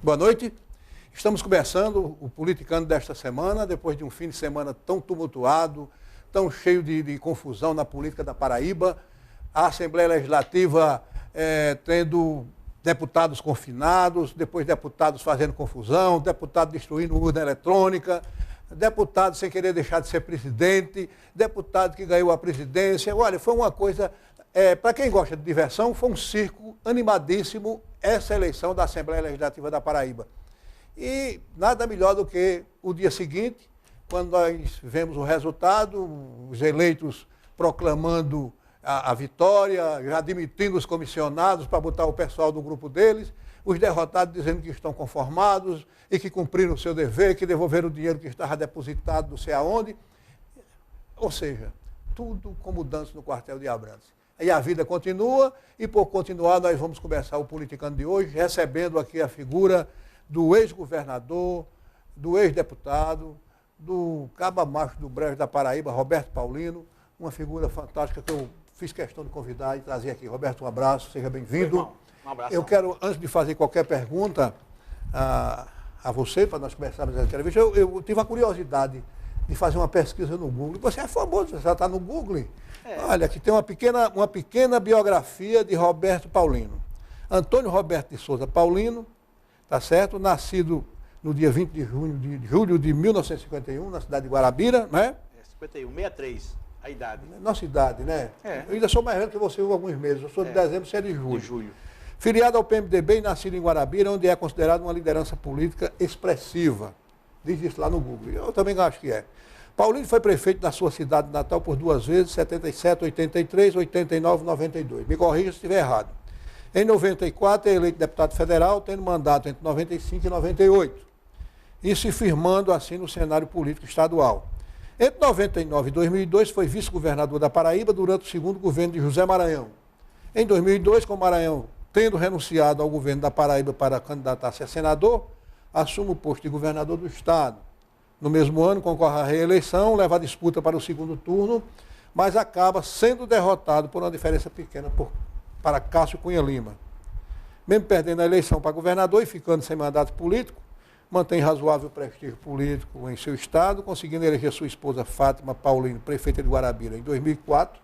Boa noite. Estamos começando o Politicano desta semana, depois de um fim de semana tão tumultuado, tão cheio de confusão na política da Paraíba. A Assembleia Legislativa tendo deputados confinados, depois deputados fazendo confusão, deputado destruindo urna eletrônica, deputado sem querer deixar de ser presidente, deputado que ganhou a presidência. Olha, foi uma coisa, para quem gosta de diversão, foi um circo animadíssimo essa eleição da Assembleia Legislativa da Paraíba. E nada melhor do que o dia seguinte, quando nós vemos o resultado, os eleitos proclamando a vitória, já demitindo os comissionados para botar o pessoal do grupo deles, os derrotados dizendo que estão conformados e que cumpriram o seu dever, que devolveram o dinheiro que estava depositado não sei aonde. Ou seja, tudo como dança no quartel de Abrantes. E a vida continua, e por continuar nós vamos começar o Politicano de hoje, recebendo aqui a figura do ex-governador, do ex-deputado, do caba macho do Brejo da Paraíba, Roberto Paulino, uma figura fantástica que eu fiz questão de convidar e trazer aqui. Roberto, um abraço, seja bem-vindo. Um abraço. Eu quero, antes de fazer qualquer pergunta a você, para nós começarmos a entrevista, eu tive a curiosidade de fazer uma pesquisa no Google. Você é famoso, você já está no Google. Olha, aqui tem uma pequena biografia de Roberto Paulino. Antônio Roberto de Souza Paulino, tá certo? Nascido no dia 20 de julho de 1951, na cidade de Guarabira, né? 51, 63, a idade. Nossa idade, né? Eu ainda sou mais velho que você, alguns meses. Eu sou de dezembro, você é de julho. De julho. Filiado ao PMDB e nascido em Guarabira, onde é considerado uma liderança política expressiva. Diz isso lá no Google. Eu também acho que é. Paulino foi prefeito da sua cidade natal por 2 vezes, 77, 83, 89, 92. Me corrija se estiver errado. Em 94 é eleito deputado federal, tendo mandato entre 95 e 98. E se firmando assim no cenário político estadual. Entre 99 e 2002 foi vice-governador da Paraíba durante o segundo governo de José Maranhão. Em 2002, com Maranhão tendo renunciado ao governo da Paraíba para candidatar-se a senador, assume o posto de governador do estado. No mesmo ano, concorre à reeleição, leva a disputa para o segundo turno, mas acaba sendo derrotado por uma diferença pequena para Cássio Cunha Lima. Mesmo perdendo a eleição para governador e ficando sem mandato político, mantém razoável prestígio político em seu estado, conseguindo eleger sua esposa Fátima Paulino, prefeita de Guarabira, em 2004,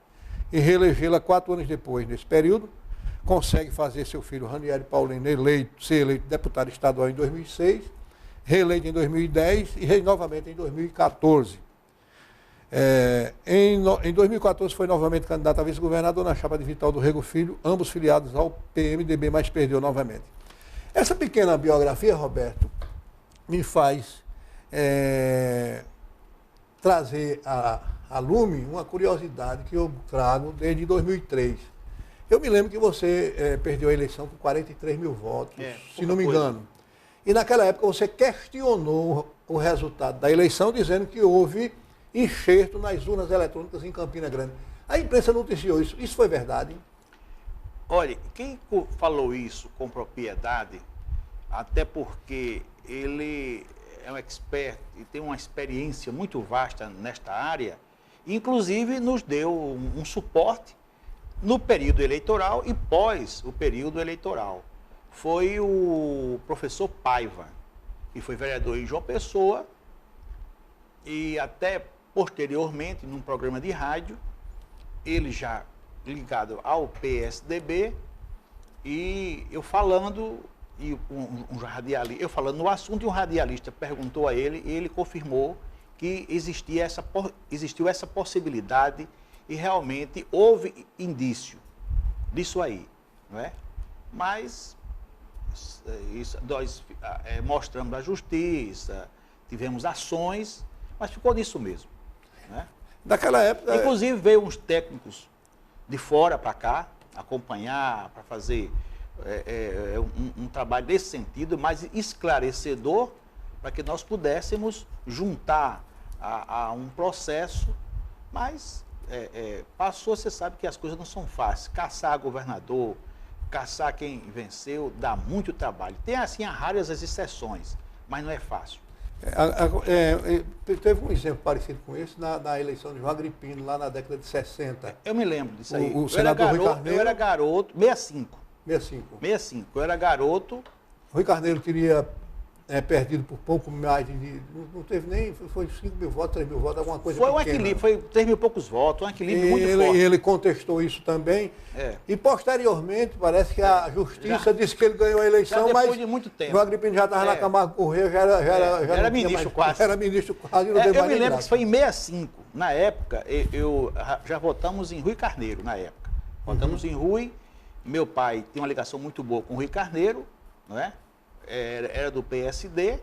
e reelegê-la 4 anos depois. Nesse período, consegue fazer seu filho Ranieri Paulino ser eleito deputado estadual em 2006, reeleito em 2010 e novamente em 2014. Em 2014 foi novamente candidato a vice-governador na chapa de Vital do Rego Filho, ambos filiados ao PMDB, mas perdeu novamente. Essa pequena biografia, Roberto, me faz trazer a lume uma curiosidade que eu trago desde 2003. Eu me lembro que você perdeu a eleição com 43 mil votos, se não me engano. E naquela época você questionou o resultado da eleição, dizendo que houve enxerto nas urnas eletrônicas em Campina Grande. A imprensa noticiou isso. Isso foi verdade? Olha, quem falou isso com propriedade, até porque ele é um expert e tem uma experiência muito vasta nesta área, inclusive nos deu um suporte no período eleitoral e pós o período eleitoral. Foi o professor Paiva, que foi vereador em João Pessoa e até posteriormente, num programa de rádio, ele já ligado ao PSDB, e eu falando, e eu falando no assunto, e um radialista perguntou a ele, e ele confirmou que existiu essa possibilidade, e realmente houve indício disso aí, não é? Mas isso, nós mostramos a justiça, tivemos ações, mas ficou nisso mesmo. Né? Naquela época... Inclusive veio uns técnicos de fora para cá, acompanhar, para fazer um trabalho nesse sentido, mais esclarecedor, para que nós pudéssemos juntar a um processo, mas passou, você sabe que as coisas não são fáceis. Caçar governador, caçar quem venceu, dá muito trabalho. Tem, assim, raras as exceções, mas não é fácil. Teve um exemplo parecido com esse na eleição de João Agripino, lá na década de 60. Eu me lembro disso aí. O senador Rui Carneiro... Eu era garoto, 65. 65. 65. Eu era garoto Rui Carneiro teria perdido por pouco mais não teve nem, foi 5 mil votos, 3 mil votos, alguma coisa Foi um pequena. equilíbrio, foi 3 mil e poucos votos, um equilíbrio muito forte. E ele contestou isso também. E posteriormente, parece que a justiça disse que ele ganhou a eleição, depois mas de muito tempo. o Agripino já estava na Camargo Corrêa, já era ministro mais, quase. Era ministro quase, não deu Eu mais me nem lembro graça. que foi em 65. Na época, já votamos em Rui Carneiro, na época. Votamos em Rui. Meu pai tinha uma ligação muito boa com o Rui Carneiro, não é? Era do PSD,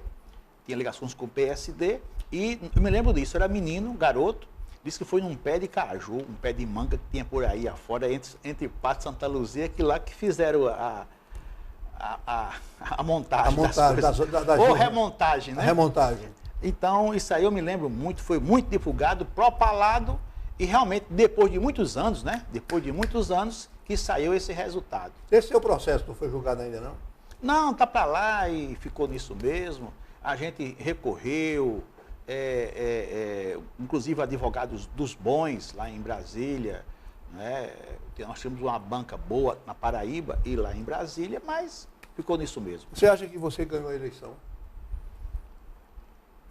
tinha ligações com o PSD, e eu me lembro disso, eu era menino, garoto, disse que foi num pé de caju, um pé de manga que tinha por aí afora, entre Pato e Santa Luzia, que lá que fizeram a montagem das coisas. Ou remontagem, né? A remontagem. Então, isso aí eu me lembro muito, foi muito divulgado, propalado, e realmente, depois de muitos anos, né? Depois de muitos anos, que saiu esse resultado. Esse seu processo não foi julgado ainda, não? Não, tá para lá e ficou nisso mesmo. A gente recorreu, inclusive advogados dos bons lá em Brasília, né? Nós tínhamos uma banca boa na Paraíba e lá em Brasília, mas ficou nisso mesmo. Você acha que você ganhou a eleição?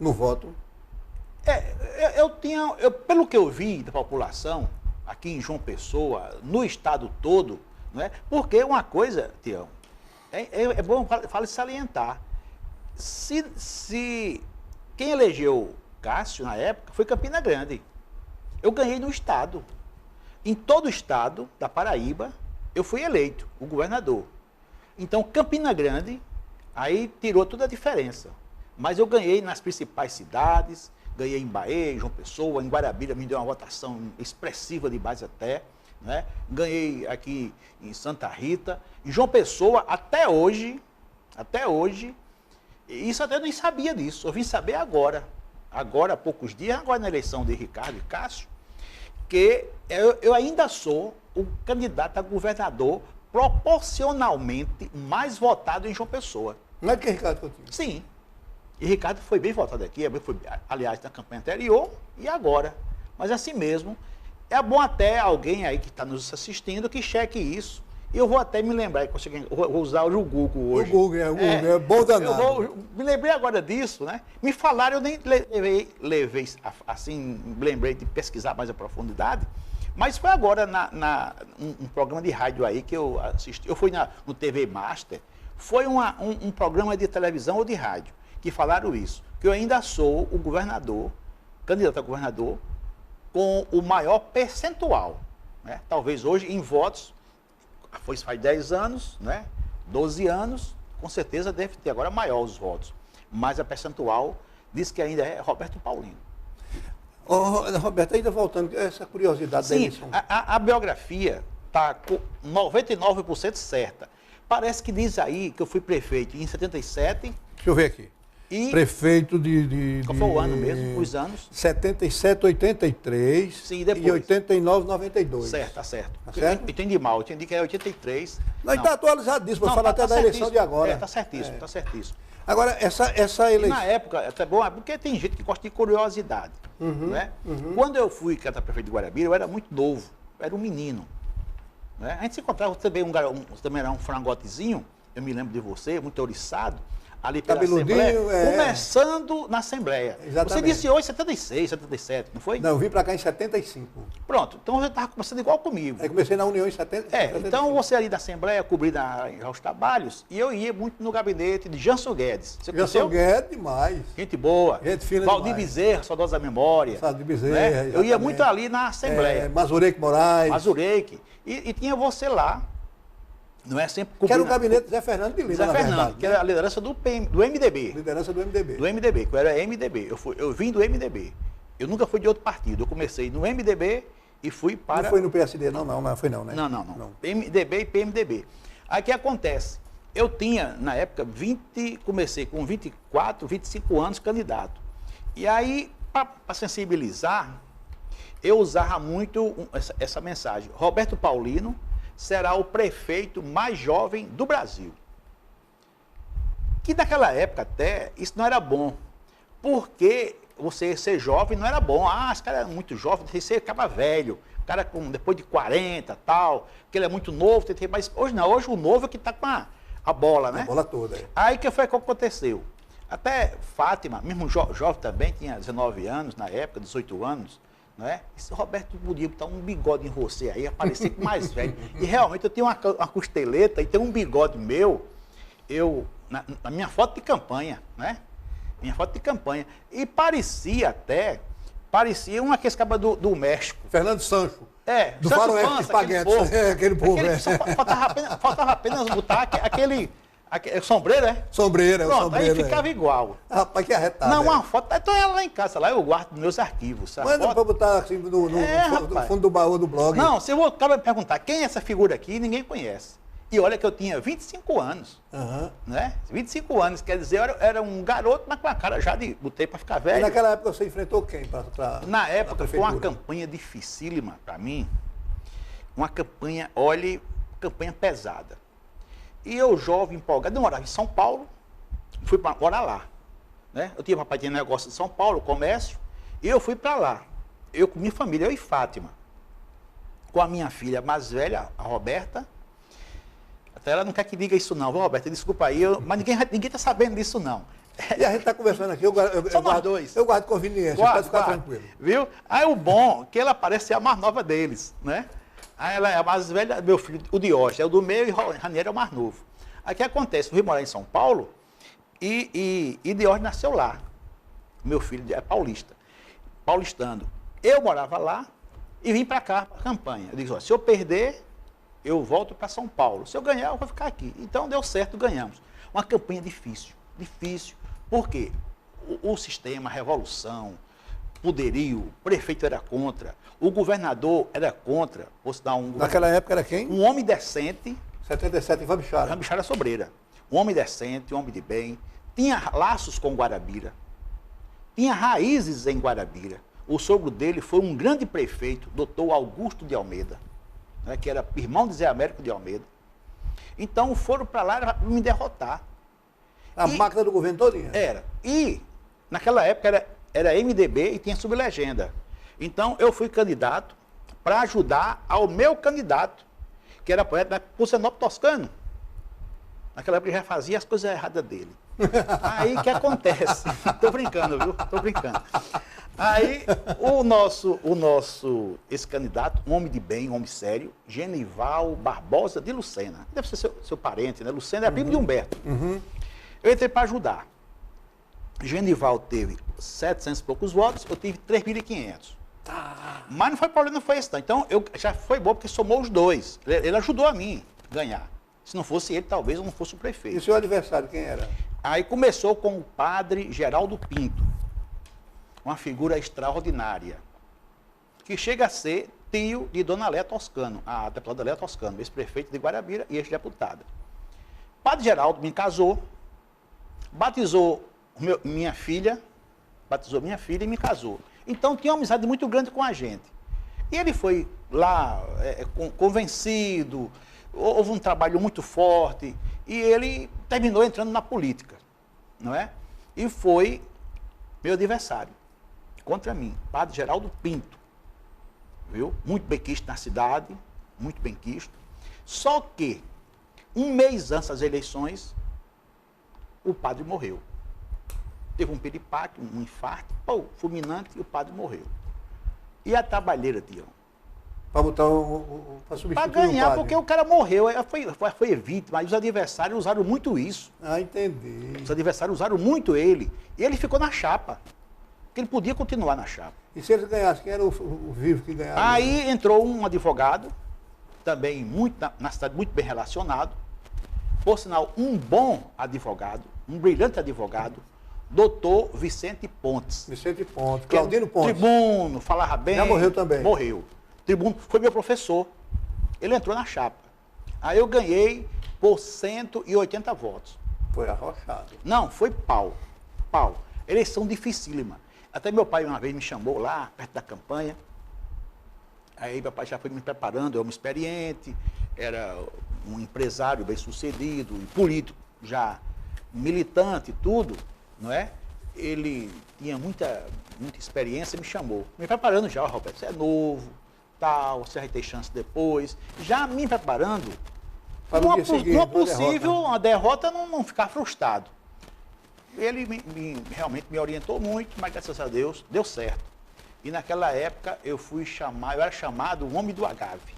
No voto? Pelo que eu vi da população, aqui em João Pessoa, no estado todo, né? Porque uma coisa, Tião, é bom salientar. Se quem elegeu Cássio na época foi Campina Grande. Eu ganhei no estado. Em todo o estado da Paraíba, eu fui eleito, o governador. Então, Campina Grande, aí tirou toda a diferença. Mas eu ganhei nas principais cidades, ganhei em Bahia, em João Pessoa, em Guarabira, me deu uma votação expressiva de base até. Né? Ganhei aqui em Santa Rita. Em João Pessoa, até hoje, isso até eu nem sabia disso, eu vim saber agora há poucos dias, agora na eleição de Ricardo e Cássio, que eu ainda sou o candidato a governador proporcionalmente mais votado em João Pessoa. Não é que Ricardo Coutinho? Sim. E Ricardo foi bem votado aqui, foi, aliás, na campanha anterior e agora. Mas assim mesmo, é bom até alguém aí que está nos assistindo que cheque isso. Eu vou até me lembrar, vou usar o Google hoje. O Google é bom danado. Me lembrei agora disso, né? Me falaram, eu nem levei assim, lembrei de pesquisar mais a profundidade, mas foi agora um programa de rádio aí que eu assisti, eu fui no TV Master, foi um programa de televisão ou de rádio, que falaram isso, que eu ainda sou o governador, candidato a governador, com o maior percentual, né? Talvez hoje em votos, faz 10 anos, né? 12 anos, com certeza deve ter agora maior os votos. Mas a percentual diz que ainda é Roberto Paulino. Roberto, ainda voltando, essa curiosidade da eleição. A biografia está com 99% certa. Parece que diz aí que eu fui prefeito em 77. Deixa eu ver aqui. Prefeito Qual foi o ano mesmo? Os anos? 77, 83. Sim, depois. E 89, 92. Certo, tá certo. Tá certo? Eu entendi mal, eu entendi que era 83. Não, está atualizado disso, vou falar até da eleição de agora. Está certíssimo, está certíssimo. Agora, essa eleição... E na época, até bom, porque tem gente que gosta de curiosidade. Né? Quando eu fui candidato a prefeito de Guarabira, eu era muito novo, eu era um menino. Né? A gente se encontrava também, também era um frangotezinho, eu me lembro de você, muito ouriçado, ali pela Assembleia, começando na Assembleia. Exatamente. Você disse hoje 76, 77, não foi? Não, eu vim para cá em 75. Pronto, então você estava começando igual comigo. Aí comecei na União em 75. Então você ali da Assembleia, cobrindo os trabalhos, e eu ia muito no gabinete de Janson Guedes. Você Janson Guedes, demais. Gente boa. Gente fina Valdir demais. Bezerra, saudosa memória. Valdir Bezerra, né? Eu ia muito ali na Assembleia. Mazureque Moraes. Mazureque. E tinha você lá. Não é sempre que era o gabinete de Zé Fernando de Lima, Zé Fernando, verdade, que era a liderança do MDB. Liderança do MDB. Do MDB, que eu era MDB. Eu vim do MDB. Eu nunca fui de outro partido. Eu comecei no MDB e fui para... Não foi no PSD, não foi não, né? Não. MDB e PMDB. Aí o que acontece? Eu tinha, na época, comecei com 24, 25 anos candidato. E aí, para sensibilizar, eu usava muito essa mensagem. Roberto Paulino será o prefeito mais jovem do Brasil. Que naquela época até, isso não era bom. Porque você ser jovem não era bom. Esse cara é muito jovem, você acaba velho. O cara depois de 40 tal, que ele é muito novo, mas hoje não, hoje o novo é que está com a bola, né? A bola toda. Aí que foi que aconteceu? Até Fátima, mesmo jovem também, tinha 19 anos na época, 18 anos, não é? Esse Roberto podia botar um bigode em você aí, aparecer mais velho. E realmente eu tenho uma costeleta e tem um bigode meu, na minha foto de campanha, né? Minha foto de campanha. E parecia uma que escapa do México. Fernando Sancho. Do Sancho faroeste Panza, espaguete. Aquele povo. Faltava apenas botar aquele sombreiro, é? Sombreiro, Pronto, sombreiro. aí ficava igual. Rapaz, que arretado. Não, uma foto, então ela lá em casa, lá eu guardo nos meus arquivos. Manda pra botar assim no fundo do baú do blog. Não, se eu acaba de perguntar quem é essa figura aqui, ninguém conhece. E olha que eu tinha 25 anos, né? 25 anos, quer dizer, eu era um garoto, mas com a cara já botei para ficar velho. E naquela época você enfrentou quem? Na época foi uma campanha dificílima para mim, uma campanha, campanha pesada. E eu, jovem, empolgado, eu morava em São Paulo, fui para morar lá, né? Eu tinha papai tinha negócio em São Paulo, comércio, e eu fui para lá. Eu com minha família, eu e Fátima, com a minha filha mais velha, a Roberta. Até ela não quer que diga isso não, viu, Roberta? Desculpa aí, mas ninguém está sabendo disso não. E a gente está conversando aqui, eu guardo conveniência, pode ficar tranquilo. Viu? Aí o bom, que ela parece ser a mais nova deles, né? Aí ela é a mais velha, meu filho, o Diógenes, é o do meio e Ranieri é o mais novo. Aí o que acontece? Eu fui morar em São Paulo e Diógenes nasceu lá. Meu filho é paulistano. Eu morava lá e vim para cá, para a campanha. Eu disse, se eu perder, eu volto para São Paulo. Se eu ganhar, eu vou ficar aqui. Então deu certo, ganhamos. Uma campanha difícil. Por quê? O sistema, a revolução, poderio, o prefeito era contra, o governador era contra. Naquela época era quem? Um homem decente. 77 em Vambichara. Vambichara Sobreira. Um homem decente, um homem de bem. Tinha laços com Guarabira. Tinha raízes em Guarabira. O sogro dele foi um grande prefeito, doutor Augusto de Almeida, né, que era irmão de Zé Américo de Almeida. Então foram para lá para me derrotar. A máquina do governo todinha? Era. E naquela época era MDB e tinha sublegenda. Então eu fui candidato para ajudar ao meu candidato, que era poeta por Zenóbio Toscano. Naquela época ele já fazia as coisas erradas dele. Aí o que acontece? Tô brincando, viu? Tô brincando. Aí esse candidato, um homem de bem, um homem sério, Genival Barbosa de Lucena. Deve ser seu parente, né? Lucena é primo de Humberto. Eu entrei para ajudar. Genival teve 700 e poucos votos, eu tive 3.500. Mas não foi problema, não foi esse não. Então, já foi bom porque somou os dois. Ele ajudou a mim a ganhar. Se não fosse ele, talvez eu não fosse o prefeito. E o seu adversário, quem era? Aí começou com o padre Geraldo Pinto, uma figura extraordinária, que chega a ser tio de Dona Léa Toscano, a deputada Léa Toscano, ex-prefeito de Guarabira e ex-deputada. Padre Geraldo me casou, batizou minha filha e me casou. Então tinha uma amizade muito grande com a gente. E ele foi lá convencido, houve um trabalho muito forte e ele terminou entrando na política, não é? E foi meu adversário contra mim, Padre Geraldo Pinto, viu? Muito benquisto na cidade, muito benquisto. Só que um mês antes das eleições, o padre morreu. Teve um piripaque, um infarto, fulminante, e o padre morreu. E a trabalheira, Tião? Para botar para substituir para ganhar, o padre. porque o cara morreu, foi vítima, mas os adversários usaram muito isso. Ah, entendi. Os adversários usaram muito ele, e ele ficou na chapa. Porque ele podia continuar na chapa. E se eles ganhassem, quem era o vivo que ganhava? Aí entrou um advogado, também na cidade muito bem relacionado, por sinal, um bom advogado, um brilhante advogado, doutor Vicente Pontes. Vicente Pontes, Claudino Pontes. Tribuno, falava bem. Já morreu também. Morreu. Tribuno foi meu professor. Ele entrou na chapa. Aí eu ganhei por 180 votos. Foi arrochado. Não, foi pau. Eleição dificílima. Até meu pai uma vez me chamou lá, perto da campanha. Aí meu pai já foi me preparando, eu um experiente, era um empresário bem-sucedido, político, já militante e tudo, não é? Ele tinha muita experiência e me chamou. Me preparando já, Roberto, você é novo, tal, você vai ter chance depois. Já me preparando Para no dia seguinte, uma possível uma derrota não ficar frustrado. Ele realmente me orientou muito, mas graças a Deus deu certo. E naquela época eu era chamado o homem do agave.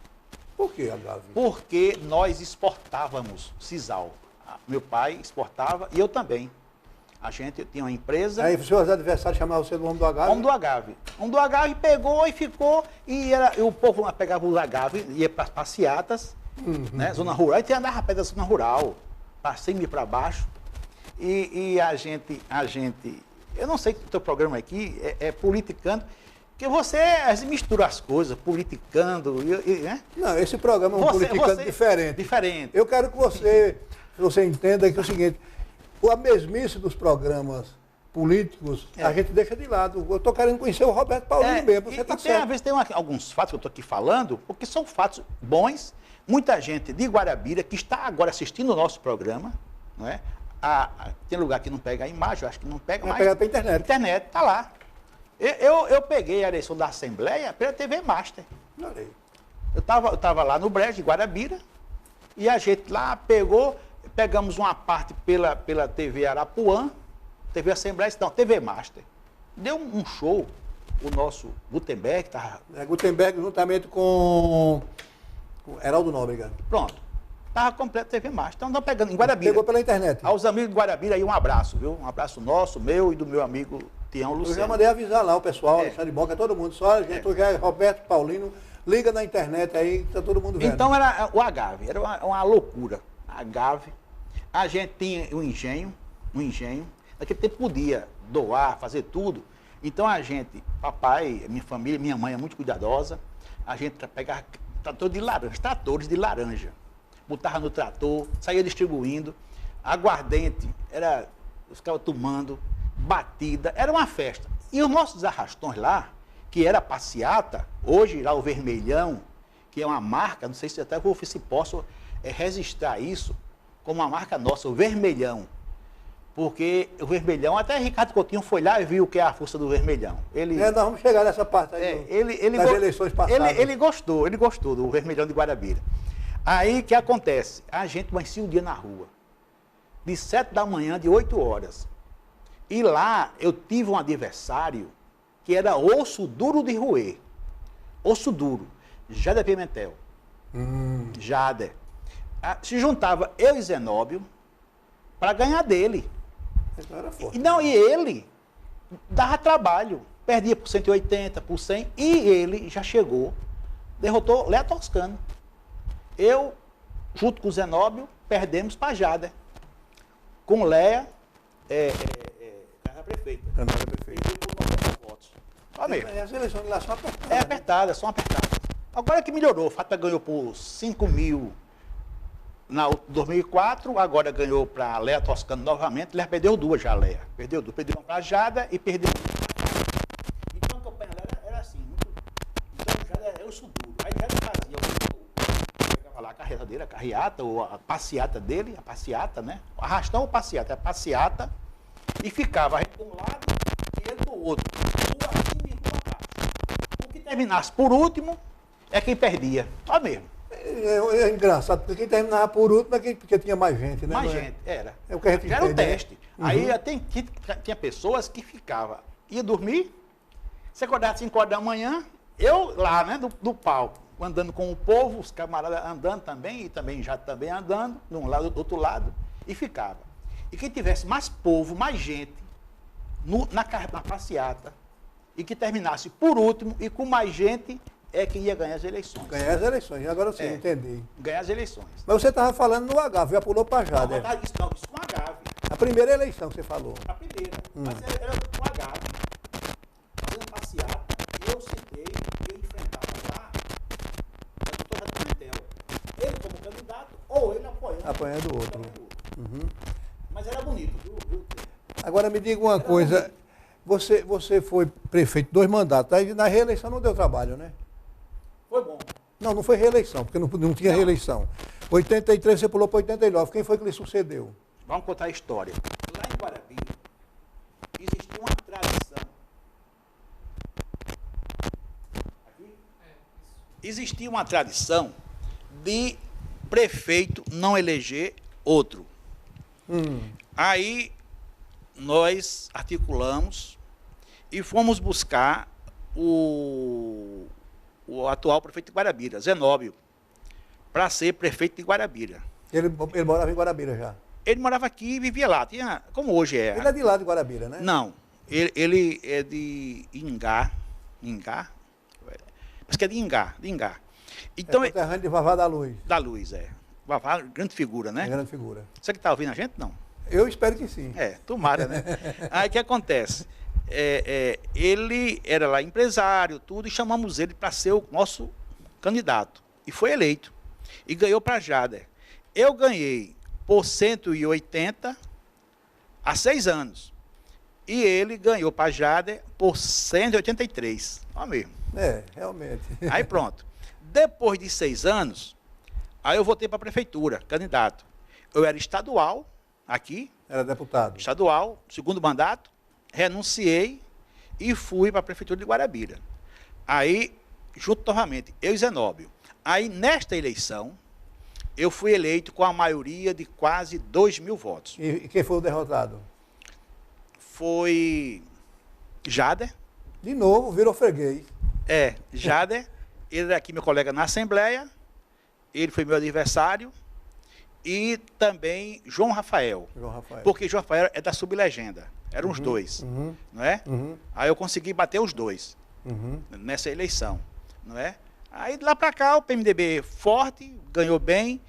Por que agave? Porque nós exportávamos sisal. Meu pai exportava e eu também. A gente tinha uma empresa. Aí os seus adversários chamavam você do homem do agave? Homem do agave. Homem do agave pegou e ficou, e o povo pegava os agave, ia para as passeatas, né, zona rural, e andava a pé da zona rural, para cima e para baixo. E a gente, eu não sei que o teu programa aqui é politicando, porque você mistura as coisas, politicando, né? Não, esse programa é um politicando diferente. Diferente. Eu quero que você entenda que é o seguinte, a mesmice dos programas políticos, a gente deixa de lado. Eu estou querendo conhecer o Roberto Paulino mesmo, você está certo. Às vezes tem alguns fatos que eu estou aqui falando, porque são fatos bons. Muita gente de Guarabira que está agora assistindo o nosso programa, não é? Tem lugar que não pega a imagem, eu acho que não pega, mas... Pega para a internet. Internet, está lá. Eu peguei a eleição da Assembleia pela TV Master. Eu estava lá no Brejo, de Guarabira, e a gente lá pegamos uma parte pela TV Arapuã, TV Assembleia, não, TV Master. Deu um show, o nosso Gutenberg estava... Gutenberg juntamente com Heraldo Nóbrega. Pronto. Estava completo a TV Master. Então, estamos pegando em Guarabira. Pegou pela internet. Aos amigos de Guarabira aí, um abraço, viu? Um abraço nosso, meu e do meu amigo Tião Luciano. Eu já mandei avisar lá o pessoal, Alexandre Boca, todo mundo. Só já é Roberto Paulino, liga na internet aí, está todo mundo vendo. Então, era o agave, era uma loucura. Agave. A gente tinha um engenho. Naquele tempo podia doar, fazer tudo. Então, a gente, papai, minha família, minha mãe é muito cuidadosa, a gente pegava tratores de laranja. Botava no trator, saía distribuindo, aguardente, os caras tomando, batida, era uma festa. E os nossos arrastões lá, que era passeata, hoje lá o Vermelhão, que é uma marca, não sei se até se posso registrar isso como uma marca nossa, o Vermelhão. Porque o Vermelhão, até Ricardo Coutinho foi lá e viu o que é a força do Vermelhão. Nós vamos chegar nessa parte aí das eleições passadas. Ele gostou do Vermelhão de Guarabira. Aí, o que acontece? A gente amanhecia o dia na rua, de 7 da manhã, de 8 horas. E lá, eu tive um adversário que era osso duro de roer. Osso duro. Jader Pimentel. Jader. Se juntava eu e Zenóbio para ganhar dele. Então era forte. E ele dava trabalho. Perdia por 180, por 100. E ele já chegou, derrotou Léa Toscano. Eu, junto com o Zenóbio, perdemos para Jader. Com Léa, Câmara Prefeita. Câmara Prefeita. E por 90 votos. Olha mesmo. As eleições lá são apertadas. São apertadas. Agora que melhorou. O Fata ganhou por 5 mil na 2004, agora ganhou para Léa Toscano novamente. Léa perdeu 2 já, Léa. Perdeu uma para Jader e perdeu uma. Então a campanha era assim. Então Jader era o duro. Aí Jader fazia a carreta dele, a carreata, ou a passeata dele, a passeata, né? Arrastão ou passeata? A passeata, e ficava a gente de um lado e ele do outro. Rua acima e rua abaixo. O que terminasse por último é quem perdia. Olha mesmo. É engraçado, porque quem terminava por último é porque tinha mais gente, né? Mais gente, era. É o que a gente já era o entende, teste. Né? Aí tinha pessoas que ficavam, ia dormir, você acordava às 5 horas da manhã, eu lá, né, do palco, andando com o povo, os camaradas andando também, e também já também andando, de um lado do outro lado, e ficava. E quem tivesse mais povo, mais gente, na passeata, e que terminasse por último, e com mais gente, é quem ia ganhar as eleições. Ganhar as eleições, agora sim, entendi. Ganhar as eleições. Mas você estava falando no agave, já pulou para Jader. Não, isso com agave. A primeira eleição que você falou. A primeira. Mas era com agave. Fazendo passeata, eu sentei, eu enfrentava lá o doutor Jader Pimentel. Ele como candidato, ou ele apoiando o outro. Mas era bonito, viu? Agora me diga uma coisa, você foi prefeito 2 mandatos, aí na reeleição não deu trabalho, né? Foi bom. Não foi reeleição, porque não tinha reeleição. 83 você pulou para 89, quem foi que lhe sucedeu? Vamos contar a história. Lá em Guarabira, existia uma tradição. Aqui? Existia uma tradição de prefeito não eleger outro. Aí nós articulamos e fomos buscar o atual prefeito de Guarabira, Zenóbio, para ser prefeito de Guarabira. Ele morava em Guarabira já? Ele morava aqui e vivia lá, como hoje é. Ele é de lá de Guarabira, né? Não, ele é de Ingá, mas que é de Ingá. Então, é conterrâneo de Vavá da Luz. Da Luz, é. Vavá, grande figura, né? Grande figura. Você que está ouvindo a gente? Não. Eu espero que sim. Tomara, né? Aí o que acontece? Ele era lá empresário, tudo, e chamamos ele para ser o nosso candidato. E foi eleito. E ganhou para Jader. Eu ganhei por 180 há 6 anos. E ele ganhou para Jader por 183. Olha mesmo. Realmente. Aí pronto. Depois de 6 anos, aí eu voltei para a prefeitura, candidato. Eu era estadual, aqui. Era deputado. Estadual, segundo mandato, renunciei e fui para a prefeitura de Guarabira. Aí, junto novamente, eu e Zenóbio. Aí, nesta eleição, eu fui eleito com a maioria de quase 2.000 votos. E quem foi o derrotado? Foi Jader. De novo, virou freguês. Jader. Ele era aqui meu colega na Assembleia. Ele foi meu adversário. E também João Rafael. Porque João Rafael é da Sublegenda. Eram os dois. Não é? Aí eu consegui bater os dois nessa eleição. Não é? Aí de lá para cá o PMDB forte, ganhou bem.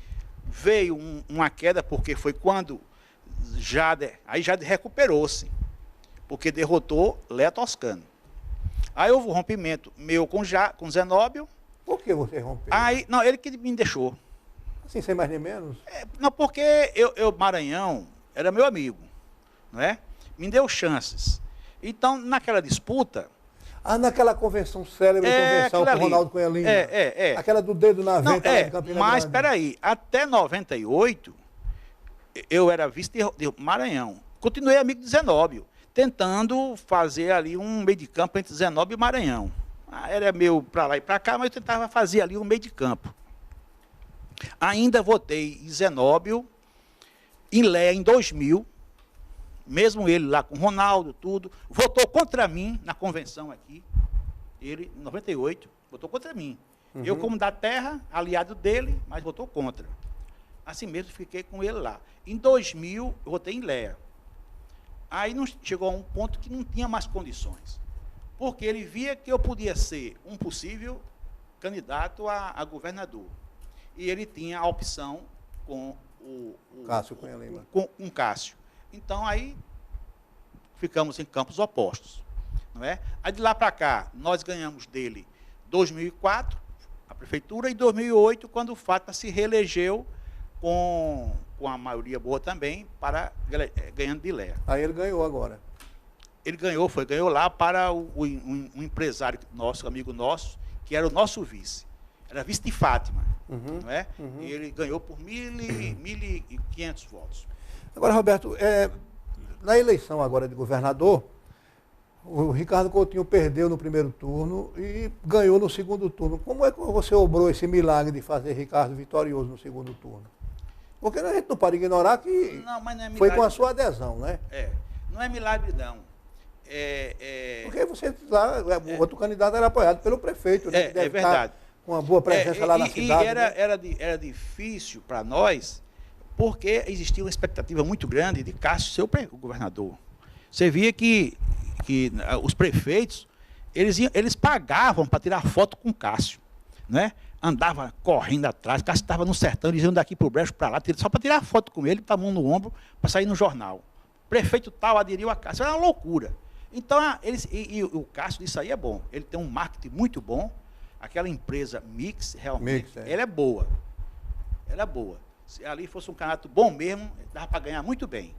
Veio uma queda, porque foi quando Jader recuperou-se. Porque derrotou Léa Toscano. Aí houve um rompimento meu com Zenóbio. Por que você rompeu? Aí, não, ele que me deixou. Assim, sem mais nem menos? Não, porque Maranhão era meu amigo, não é? Me deu chances. Então, naquela disputa... naquela convenção célebre, convenção com o Ronaldo Cunha Lima. Aquela do dedo na venta lá de Campina Grande. Mas, espera aí, até 98, eu era vice de Maranhão. Continuei amigo de Zenóbio, tentando fazer ali um meio de campo entre Zenóbio e Maranhão. Era meu para lá e para cá, mas eu tentava fazer ali um meio de campo. Ainda votei em Zenóbio, em Léa, em 2000, mesmo ele lá com o Ronaldo, tudo, votou contra mim na convenção aqui, ele, em 98, votou contra mim. Eu, como da terra, aliado dele, mas votou contra. Assim mesmo, fiquei com ele lá. Em 2000, eu votei em Léa. Aí chegou a um ponto que não tinha mais condições, porque ele via que eu podia ser um possível candidato a governador. E ele tinha a opção com o Cássio Cunha Lima. Com Cássio. Então, aí, ficamos em campos opostos. Não é? Aí, de lá para cá, nós ganhamos dele 2004, a prefeitura, e 2008, quando o Fátima se reelegeu com a maioria boa também, ganhando de Léa. Aí ele ganhou agora. Ele ganhou lá para um empresário nosso, amigo nosso, que era o nosso vice. Era vice de Fátima. Não é? E ele ganhou por 1.500 votos. Agora, Roberto, na eleição agora de governador, o Ricardo Coutinho perdeu no primeiro turno e ganhou no segundo turno. Como é que você obrou esse milagre de fazer Ricardo vitorioso no segundo turno? Porque a gente não pode ignorar que não é milagre, foi com a sua adesão, né? Não é milagre, não. Porque você lá, o outro candidato era apoiado pelo prefeito, né? É verdade. Com uma boa presença lá na cidade. E era difícil para nós, porque existia uma expectativa muito grande de Cássio ser o governador. Você via que os prefeitos, eles pagavam para tirar foto com Cássio, né? Andava correndo atrás, Cássio estava no sertão, eles iam daqui para o Brejo, para lá, só para tirar foto com ele, com a mão no ombro, para sair no jornal. Prefeito tal aderiu a Cássio, era uma loucura. Então, o Cássio, isso aí é bom. Ele tem um marketing muito bom. Aquela empresa Mix, realmente, ela é boa. Ela é boa. Se ali fosse um candidato bom mesmo, dava para ganhar muito bem.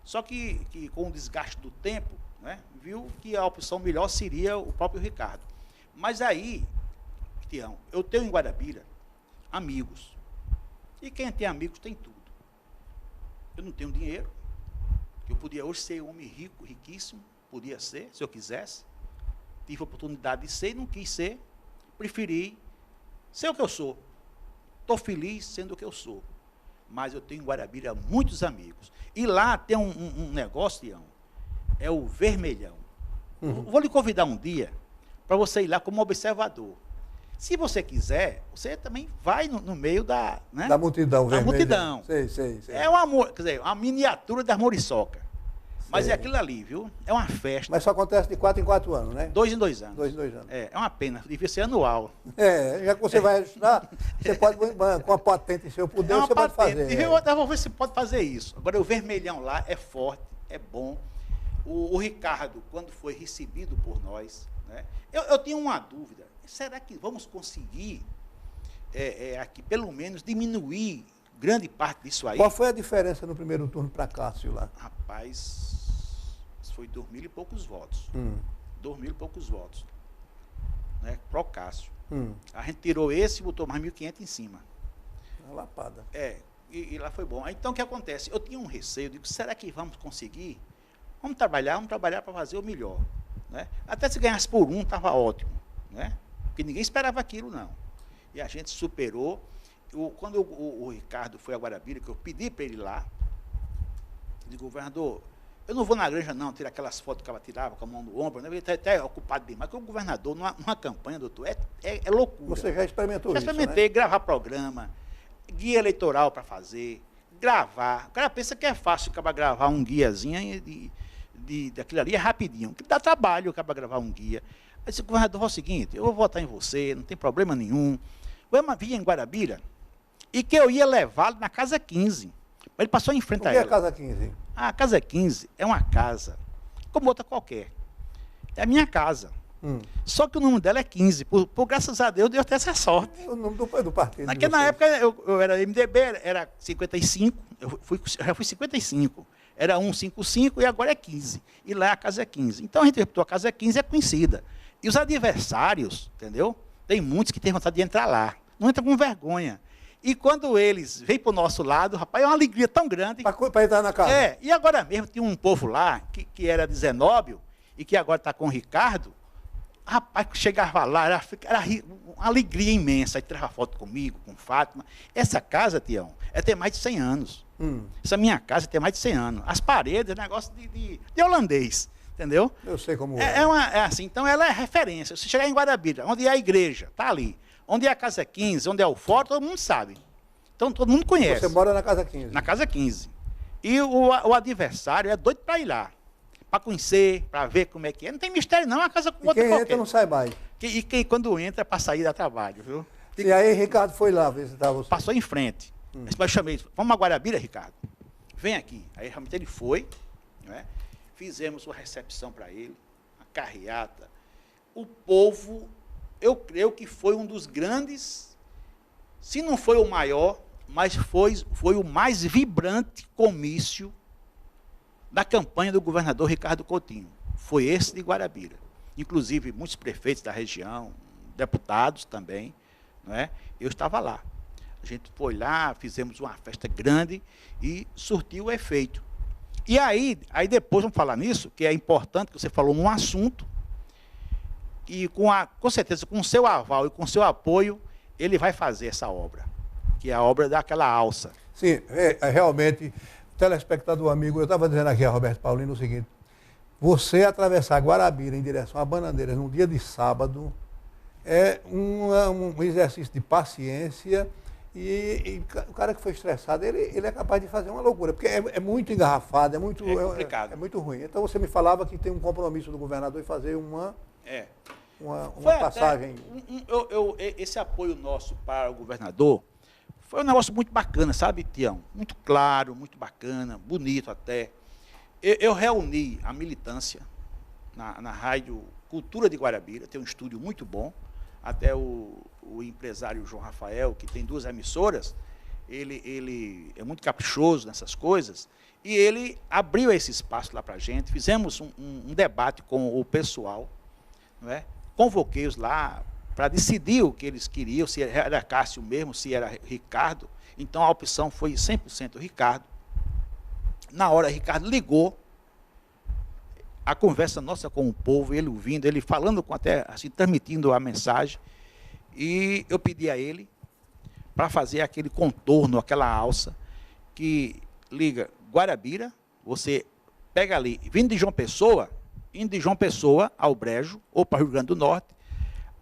Só que com o desgaste do tempo, né, viu que a opção melhor seria o próprio Ricardo. Mas aí, Tião, eu tenho em Guarabira amigos. E quem tem amigos tem tudo. Eu não tenho dinheiro. Eu podia hoje ser um homem rico, riquíssimo. Podia ser, se eu quisesse. Tive a oportunidade de ser, não quis ser. Preferi ser o que eu sou. estou feliz sendo o que eu sou. Mas eu tenho em Guarabira muitos amigos. E lá tem um negócio, Tião, é o Vermelhão. Vou lhe convidar um dia para você ir lá como observador. Se você quiser, você também vai no meio da... Né? Da multidão. Da multidão. Sei. É quer dizer, uma miniatura da Muriçoca. Mas é aquilo ali, viu? É uma festa. Mas só acontece de 4 em 4 anos, né? 2 em 2 anos. 2 em 2 anos. É uma pena, devia ser anual. Já que você vai registrar, você pode, com a patente em seu poder, você pode fazer. Eu vou ver se pode fazer isso. Agora, o Vermelhão lá é forte, é bom. O Ricardo, quando foi recebido por nós, né? Eu tinha uma dúvida. Será que vamos conseguir, aqui, pelo menos, diminuir grande parte disso aí? Qual foi a diferença no primeiro turno para Cássio lá? Rapaz, foi 2.000 e poucos votos. 2.000 e poucos votos. Né, pro Cássio. A gente tirou esse e botou mais 1.500 em cima. Uma lapada. E lá foi bom. Então, o que acontece? Eu tinha um receio, digo, será que vamos conseguir? Vamos trabalhar para fazer o melhor. Né? Até se ganhasse por um, estava ótimo. Né? Porque ninguém esperava aquilo, não. E a gente superou. Quando o Ricardo foi a Guarabira, que eu pedi para ele lá, eu disse, governador, eu não vou na granja, não, tirar aquelas fotos que ela tirava com a mão no ombro, né? Ele está até ocupado demais, porque o governador, numa campanha, doutor, é loucura. Você já experimentou isso, Já experimentei, né? Gravar programa, guia eleitoral para fazer, gravar. O cara pensa que é fácil acabar gravar um guiazinho daquilo ali, é rapidinho. Que dá trabalho acabar gravar um guia. Aí disse, governador, é o seguinte, eu vou votar em você, não tem problema nenhum. Eu vinha em Guarabira e que eu ia levá-lo na Casa 15. Ele passou em frente a ela. O que é a Casa 15? A Casa 15 é uma casa como outra qualquer. É a minha casa. Só que o nome dela é 15. Por graças a Deus, Deus tem essa sorte. O nome do partido. Na época, eu era MDB, era 55, já fui 55. Era 155 e agora é 15. E lá a casa é 15. Então a gente repetiu, a casa é 15 é conhecida. E os adversários, entendeu? Tem muitos que têm vontade de entrar lá. Não entra com vergonha. E quando eles vêm para o nosso lado, rapaz, é uma alegria tão grande. Para entrar na casa. E agora mesmo tinha um povo lá, que era de Zenóbio, e que agora está com o Ricardo. Rapaz, chegava lá, era uma alegria imensa. Aí tirava foto comigo, com Fátima. Essa casa, Tião, tem mais de 100 anos. Essa minha casa tem mais de 100 anos. As paredes, é negócio de holandês. Entendeu? Eu sei como é assim, então ela é referência. Se chegar em Guarabira, onde é a igreja, está ali. Onde é a Casa 15, onde é o fórum, todo mundo sabe. Então todo mundo conhece. Você mora na Casa 15. Na Casa 15. E o adversário é doido para ir lá. Para conhecer, para ver como é que é. Não tem mistério não, é uma casa com outra quem qualquer. Entra não sai mais. E quem quando entra é para sair dá trabalho, viu? E aí Ricardo foi lá visitar você. Passou em frente. Eu chamei, vamos a Guarabira, Ricardo? Vem aqui. Aí realmente ele foi, né? Fizemos uma recepção para ele, uma carreata. O povo, eu creio que foi um dos grandes, se não foi o maior, mas foi o mais vibrante comício da campanha do governador Ricardo Coutinho. Foi esse de Guarabira. Inclusive, muitos prefeitos da região, deputados também, não é? Eu estava lá. A gente foi lá, fizemos uma festa grande e surtiu o efeito. E aí depois vamos falar nisso, que é importante, que você falou num assunto, e com certeza, com o seu aval e com o seu apoio, ele vai fazer essa obra, que é a obra daquela alça. Sim, realmente, telespectador amigo, eu estava dizendo aqui a Roberto Paulino o seguinte, você atravessar Guarabira em direção a Bananeiras num dia de sábado é um exercício de paciência. E o cara que foi estressado, ele é capaz de fazer uma loucura, porque é muito engarrafado, é muito complicado. É muito ruim. Então você me falava que tem um compromisso do governador em fazer uma passagem. Esse apoio nosso para o governador foi um negócio muito bacana, sabe, Tião? Muito claro, muito bacana, bonito até. Eu reuni a militância na Rádio Cultura de Guarabira, tem um estúdio muito bom. Até o empresário João Rafael, que tem 2 emissoras, ele é muito caprichoso nessas coisas, e ele abriu esse espaço lá para a gente, fizemos um debate com o pessoal, não é? Convoquei-os lá para decidir o que eles queriam, se era Cássio mesmo, se era Ricardo. Então a opção foi 100% Ricardo. Na hora, Ricardo ligou, a conversa nossa com o povo, ele ouvindo, ele falando, até assim, transmitindo a mensagem, e eu pedi a ele para fazer aquele contorno, aquela alça que liga Guarabira, você pega ali, vindo de João Pessoa, indo de João Pessoa ao Brejo, ou para o Rio Grande do Norte,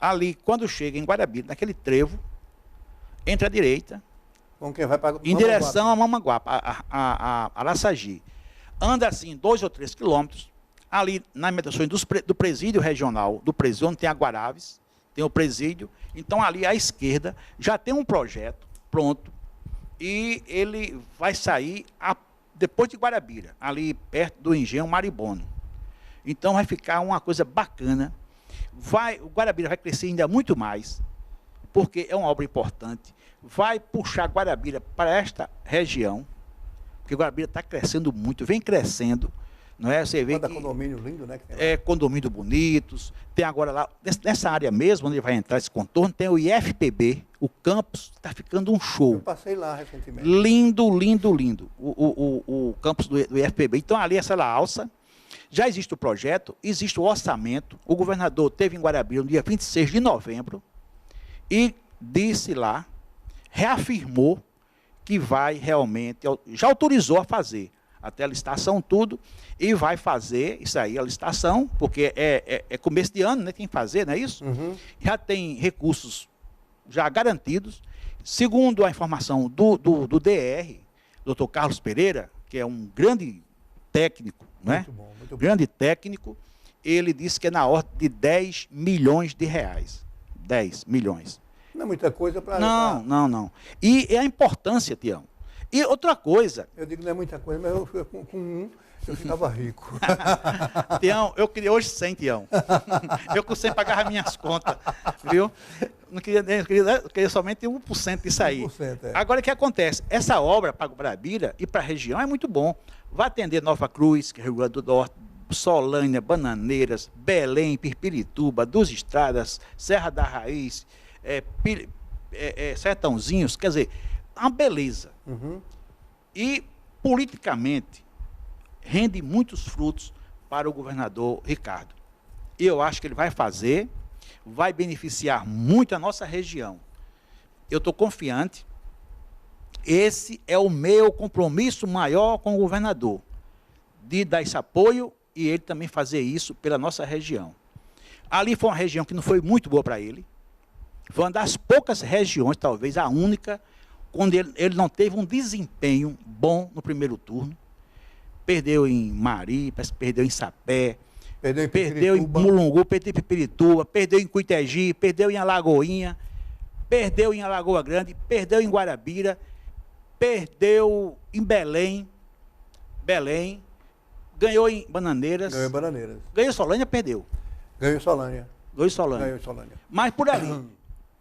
ali, quando chega em Guarabira, naquele trevo, entra à direita, Com quem vai para em direção a Mamanguape, a Araçagi. Anda assim 2 ou 3 quilômetros, ali nas imediações do presídio regional, do presídio onde tem a Guaraves, tem o presídio, então ali à esquerda já tem um projeto pronto e ele vai sair depois de Guarabira, ali perto do engenho Maribono. Então vai ficar uma coisa bacana, o Guarabira vai crescer ainda muito mais, porque é uma obra importante, vai puxar Guarabira para esta região, porque Guarabira está crescendo muito, vem crescendo, não é? Você vê que condomínio lindo, né? Condomínio bonitos, tem agora lá, nessa área mesmo, onde ele vai entrar esse contorno, tem o IFPB, o campus está ficando um show. Eu passei lá recentemente. Lindo, lindo, lindo, o campus do IFPB. Então ali essa alça, já existe o projeto, existe o orçamento, o governador esteve em Guarabira no dia 26 de novembro e disse lá, reafirmou que vai realmente, já autorizou a fazer até a licitação, tudo, e vai fazer isso aí, a licitação, porque é começo de ano, né, tem que fazer, não é isso? Uhum. Já tem recursos já garantidos. Segundo a informação do DR, doutor Carlos Pereira, que é um grande técnico, não é? Muito bom, muito bom. Grande técnico, ele disse que é na ordem de 10 milhões de reais. 10 milhões. Não é muita coisa para... Não. E a importância, Tião. E outra coisa... Eu digo não é muita coisa, mas eu com um eu ficava rico. Tião, eu queria hoje 100, Tião. Eu com 100 pagava minhas contas, viu? Não queria, eu queria somente 1% disso aí. 1%, é. Agora, o que acontece? Essa obra para Guarabira e para a região é muito bom. Vai atender Nova Cruz, que é Rio Grande do Norte, Solânia, Bananeiras, Belém, Pirpirituba, Duas Estradas, Serra da Raiz, Sertãozinhos, quer dizer, uma beleza. Uhum. E, politicamente, rende muitos frutos para o governador Ricardo. E eu acho que ele vai fazer, vai beneficiar muito a nossa região. Eu estou confiante, esse é o meu compromisso maior com o governador, de dar esse apoio e ele também fazer isso pela nossa região. Ali foi uma região que não foi muito boa para ele, foi uma das poucas regiões, talvez a única, onde ele não teve um desempenho bom no primeiro turno. Perdeu em Mari, perdeu em Sapé, perdeu em Mulungu, perdeu em Pirpirituba, perdeu em Cuitegi, perdeu em Alagoinha, perdeu em Alagoa Grande, perdeu em Guarabira, perdeu em Belém, ganhou em Bananeiras. Ganhou em Bananeiras. Ganhou em Solânia, perdeu. Ganhou em Solânia. Ganhou em Solânia. Ganhou em Solânia. Mas por ali,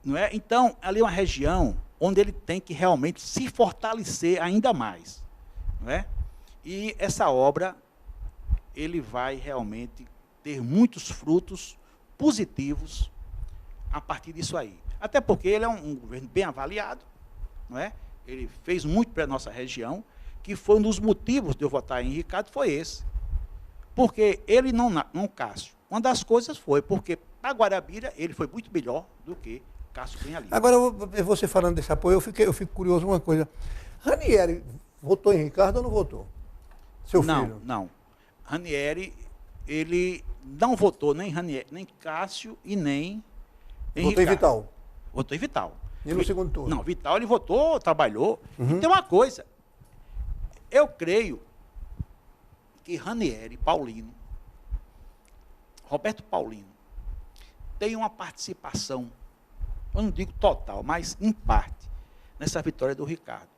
não é? Então, ali é uma região onde ele tem que realmente se fortalecer ainda mais, não é? E essa obra, ele vai realmente ter muitos frutos positivos a partir disso aí. Até porque ele é um governo bem avaliado, não é? Ele fez muito para a nossa região, que foi um dos motivos de eu votar em Ricardo, foi esse. Porque ele não Cássio. Uma das coisas foi porque para Guarabira ele foi muito melhor do que Cássio Cunha Lima. Agora, você falando desse apoio, eu fico curioso uma coisa. Ranieri votou em Ricardo ou não votou? Seu filho? Não. Ranieri, ele não votou nem Ranieri, nem Cássio e nem Votou Ricardo. em Vital? Votou em Vital. E no segundo turno? Não, Vital ele votou, trabalhou. Uhum. E tem uma coisa, eu creio que Ranieri, Roberto Paulino, tem uma participação, eu não digo total, mas em parte, nessa vitória do Ricardo.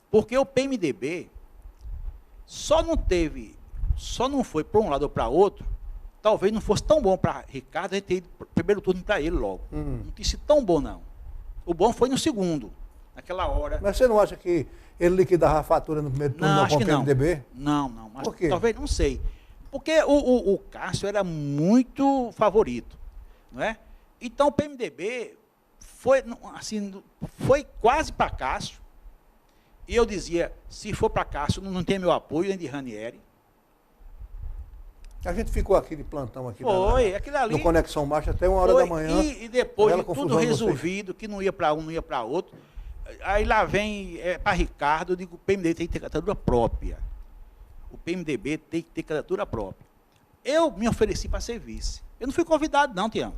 Porque o PMDB só não foi para um lado ou para outro, talvez não fosse tão bom para Ricardo, a gente ter ido pro primeiro turno para ele logo. Não tinha sido tão bom, não. O bom foi no segundo, naquela hora. Mas você não acha que ele liquidava a fatura no primeiro turno Não, acho com que o PMDB? Não. Mas Por quê? talvez, não sei. Porque o Cássio era muito favorito, não é? Então o PMDB foi, assim, foi quase para Cássio. E eu dizia, se for para Cássio, não tem meu apoio, nem de Ranieri. A gente ficou aqui de plantão aqui aquilo ali. no Conexão Marcha até 1h da manhã. E depois de tudo resolvido, que não ia para um, não ia para outro, aí lá vem para Ricardo, eu digo, o PMDB tem que ter candidatura própria. O PMDB tem que ter candidatura própria. Eu me ofereci para ser vice. Eu não fui convidado não, Tião.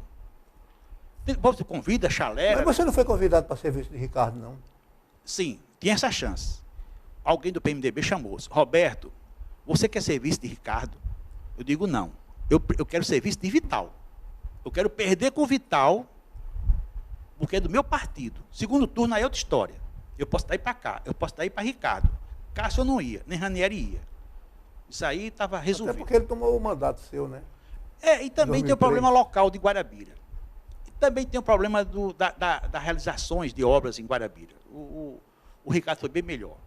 Você convida, chalera. Mas você não foi convidado para ser vice de Ricardo, não? Sim, tinha essa chance. Alguém do PMDB chamou-se. Roberto, você quer ser vice de Ricardo? Eu digo, não. Eu quero ser vice de Vital. Eu quero perder com o Vital, porque é do meu partido. Segundo turno, aí é outra história. Eu posso daí para cá, eu posso daí para Ricardo. Cássio eu não ia, nem Ranieri ia. Isso aí estava resolvido. Até porque ele tomou o mandato seu, né? E também 2003. Tem o problema local de Guarabira. E também tem o problema das realizações de obras em Guarabira. O Ricardo foi bem melhor.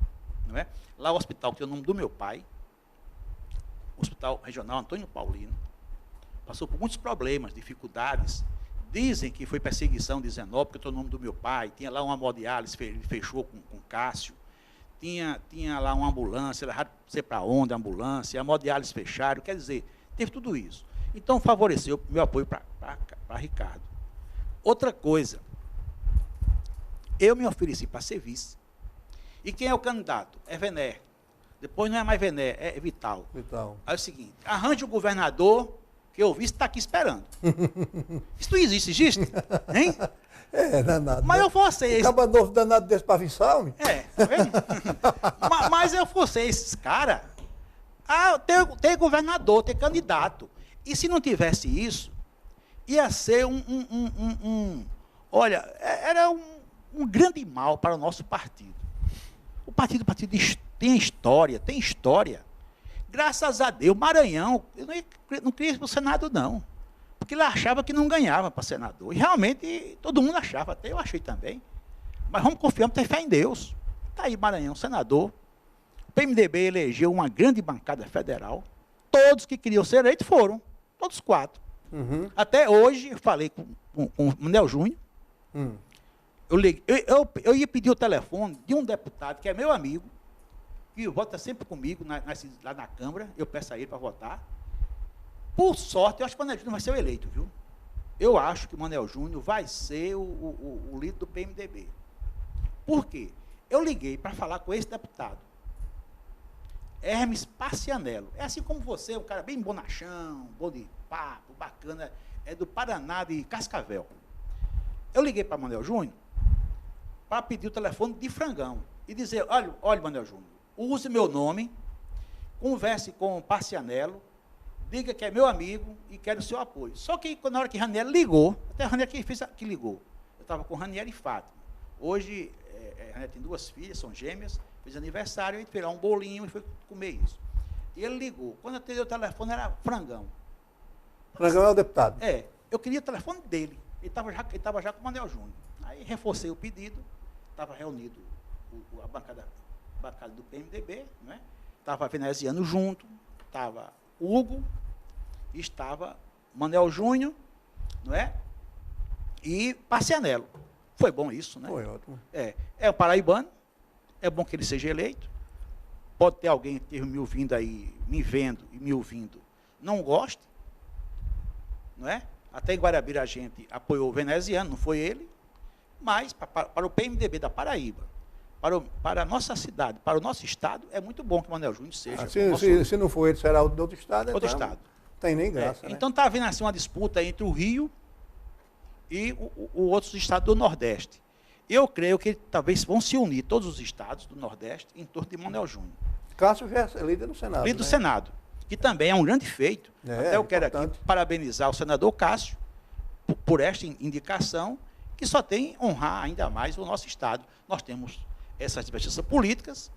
Não é? Lá o hospital que tem o nome do meu pai, o Hospital Regional Antônio Paulino, passou por muitos problemas, dificuldades. Dizem que foi perseguição de Zenó, porque tem o nome do meu pai, tinha lá uma hemodiálise, ele fechou com Cássio, tinha lá uma ambulância, era raro ser para onde a ambulância, a hemodiálise fecharam, quer dizer, teve tudo isso. Então, favoreceu meu apoio para Ricardo. Outra coisa, eu me ofereci para ser vice. E quem é o candidato? É Vené. Depois não é mais Vené, é Vital. Aí é o seguinte, arranje o governador, que eu vice está aqui esperando. Isso não existe? Hein? Danado. Mas eu fosse... Acaba novo danado desse para Vissal? Tá vendo? Mas eu fosse esses caras, tem governador, tem candidato. E se não tivesse isso, ia ser olha, era um grande mal para o nosso partido. O partido tem história. Graças a Deus, Maranhão, eu não queria ir para o Senado, não. Porque ele achava que não ganhava para senador. E realmente, todo mundo achava, até eu achei também. Mas vamos confiar, vamos ter fé em Deus. Está aí Maranhão, senador. O PMDB elegeu uma grande bancada federal. Todos que queriam ser eleitos foram. Todos 4. Uhum. Até hoje, eu falei com o Manel Júnior. Eu ia pedir o telefone de um deputado que é meu amigo, que vota sempre comigo lá na Câmara, eu peço a ele para votar. Por sorte, eu acho que o Manel Júnior vai ser o eleito, viu? Eu acho que o Manel Júnior vai ser o líder do PMDB. Por quê? Eu liguei para falar com esse deputado, Hermes Pacianello. É assim como você, um cara bem bonachão, bom de papo, bacana, é do Paraná, de Cascavel. Eu liguei para o Manel Júnior para pedir o telefone de Frangão e dizer, olha, Manel Júnior, use meu nome, converse com o Pacianello, diga que é meu amigo e quero o seu apoio. Só que na hora que Ranieri ligou, até a Ranieri que ligou, eu estava com Ranieri e Fátima. Hoje, Ranieri tem 2 filhas, são gêmeas, fez aniversário, a gente fez um bolinho e foi comer isso. E ele ligou. Quando eu atendi o telefone, era Frangão. Frangão é o deputado? Eu queria o telefone dele. Ele estava já com o Manel Júnior. Aí reforcei o pedido, estava reunido a bancada do PMDB, né? Estava veneziano junto, estava Hugo, estava Manel Júnior, não é? E Pacianello. Foi bom isso, né? Foi ótimo. É um paraibano, é bom que ele seja eleito. Pode ter alguém que me ouvindo aí, me vendo e me ouvindo, não goste, não é? Até em Guarabira a gente apoiou o veneziano, não foi ele, mas para o PMDB da Paraíba, para a nossa cidade, para o nosso estado, é muito bom que o Manel Júnior seja. Se não for ele, será outro estado. Outro estado. Não tem nem graça. Né? Então está havendo assim uma disputa entre o Rio e os outros estados do Nordeste. Eu creio que talvez vão se unir todos os estados do Nordeste em torno de Manel Júnior. Cássio já é líder do Senado. Líder do Senado, que também é um grande feito. Até eu quero aqui parabenizar o senador Cássio por esta indicação, que só tem honrar ainda mais o nosso estado. Nós temos essas divergências políticas,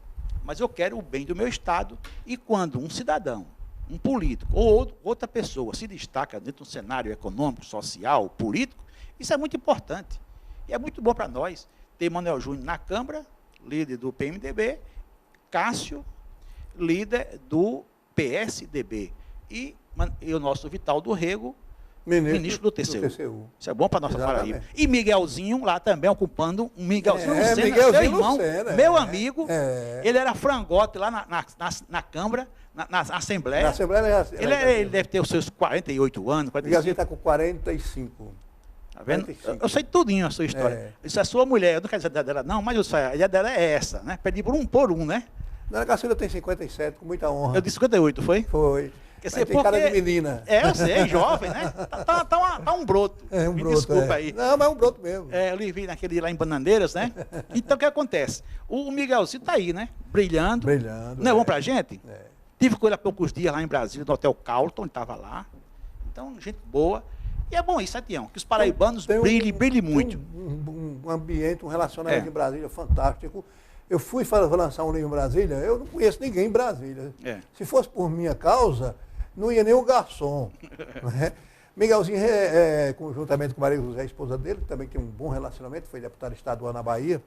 mas eu quero o bem do meu estado, e quando um cidadão, um político ou outra pessoa se destaca dentro do cenário econômico, social, político, isso é muito importante. E é muito bom para nós ter Manel Júnior na Câmara, líder do PMDB, Cássio, líder do PSDB, e o nosso Vital do Rego, Ministro do TCU. Isso é bom para nossa Paraíba. E Miguelzinho lá também ocupando um Miguelzinho Lucena, Miguelzinho seu irmão, Lucena, meu amigo. Ele era frangote lá na Câmara, na Assembleia. Na Assembleia ele deve ter os seus 48 anos. 45. Miguelzinho está com 45. Tá vendo? Eu sei tudinho a sua história. Isso é sua mulher, eu não quero dizer dela não, mas eu sei, a ideia dela é essa, né? Pedi por um, né? Dona Cacilda tem 57, com muita honra. Eu disse 58, foi? Foi. Mas tem cara de menina. Eu sei, jovem, né? Tá um broto. Um Me broto, desculpa aí. Não, mas é um broto mesmo. Eu lhe vi naquele dia lá em Bananeiras, né? Então o que acontece? O Miguelzinho tá aí, né? Brilhando. Não é bom pra gente? Tive com ele há poucos dias lá em Brasília, no Hotel Carlton, ele estava lá. Então, gente boa. E é bom isso, né, Tião? Que os paraibanos brilhem muito. Um ambiente, um relacionamento em Brasília fantástico. Eu fui lançar um livro em Brasília, eu não conheço ninguém em Brasília. Se fosse por minha causa, não ia nem o garçom. Né? Miguelzinho, conjuntamente com Maria José, a esposa dele, que também tem um bom relacionamento, foi deputada estadual na Bahia,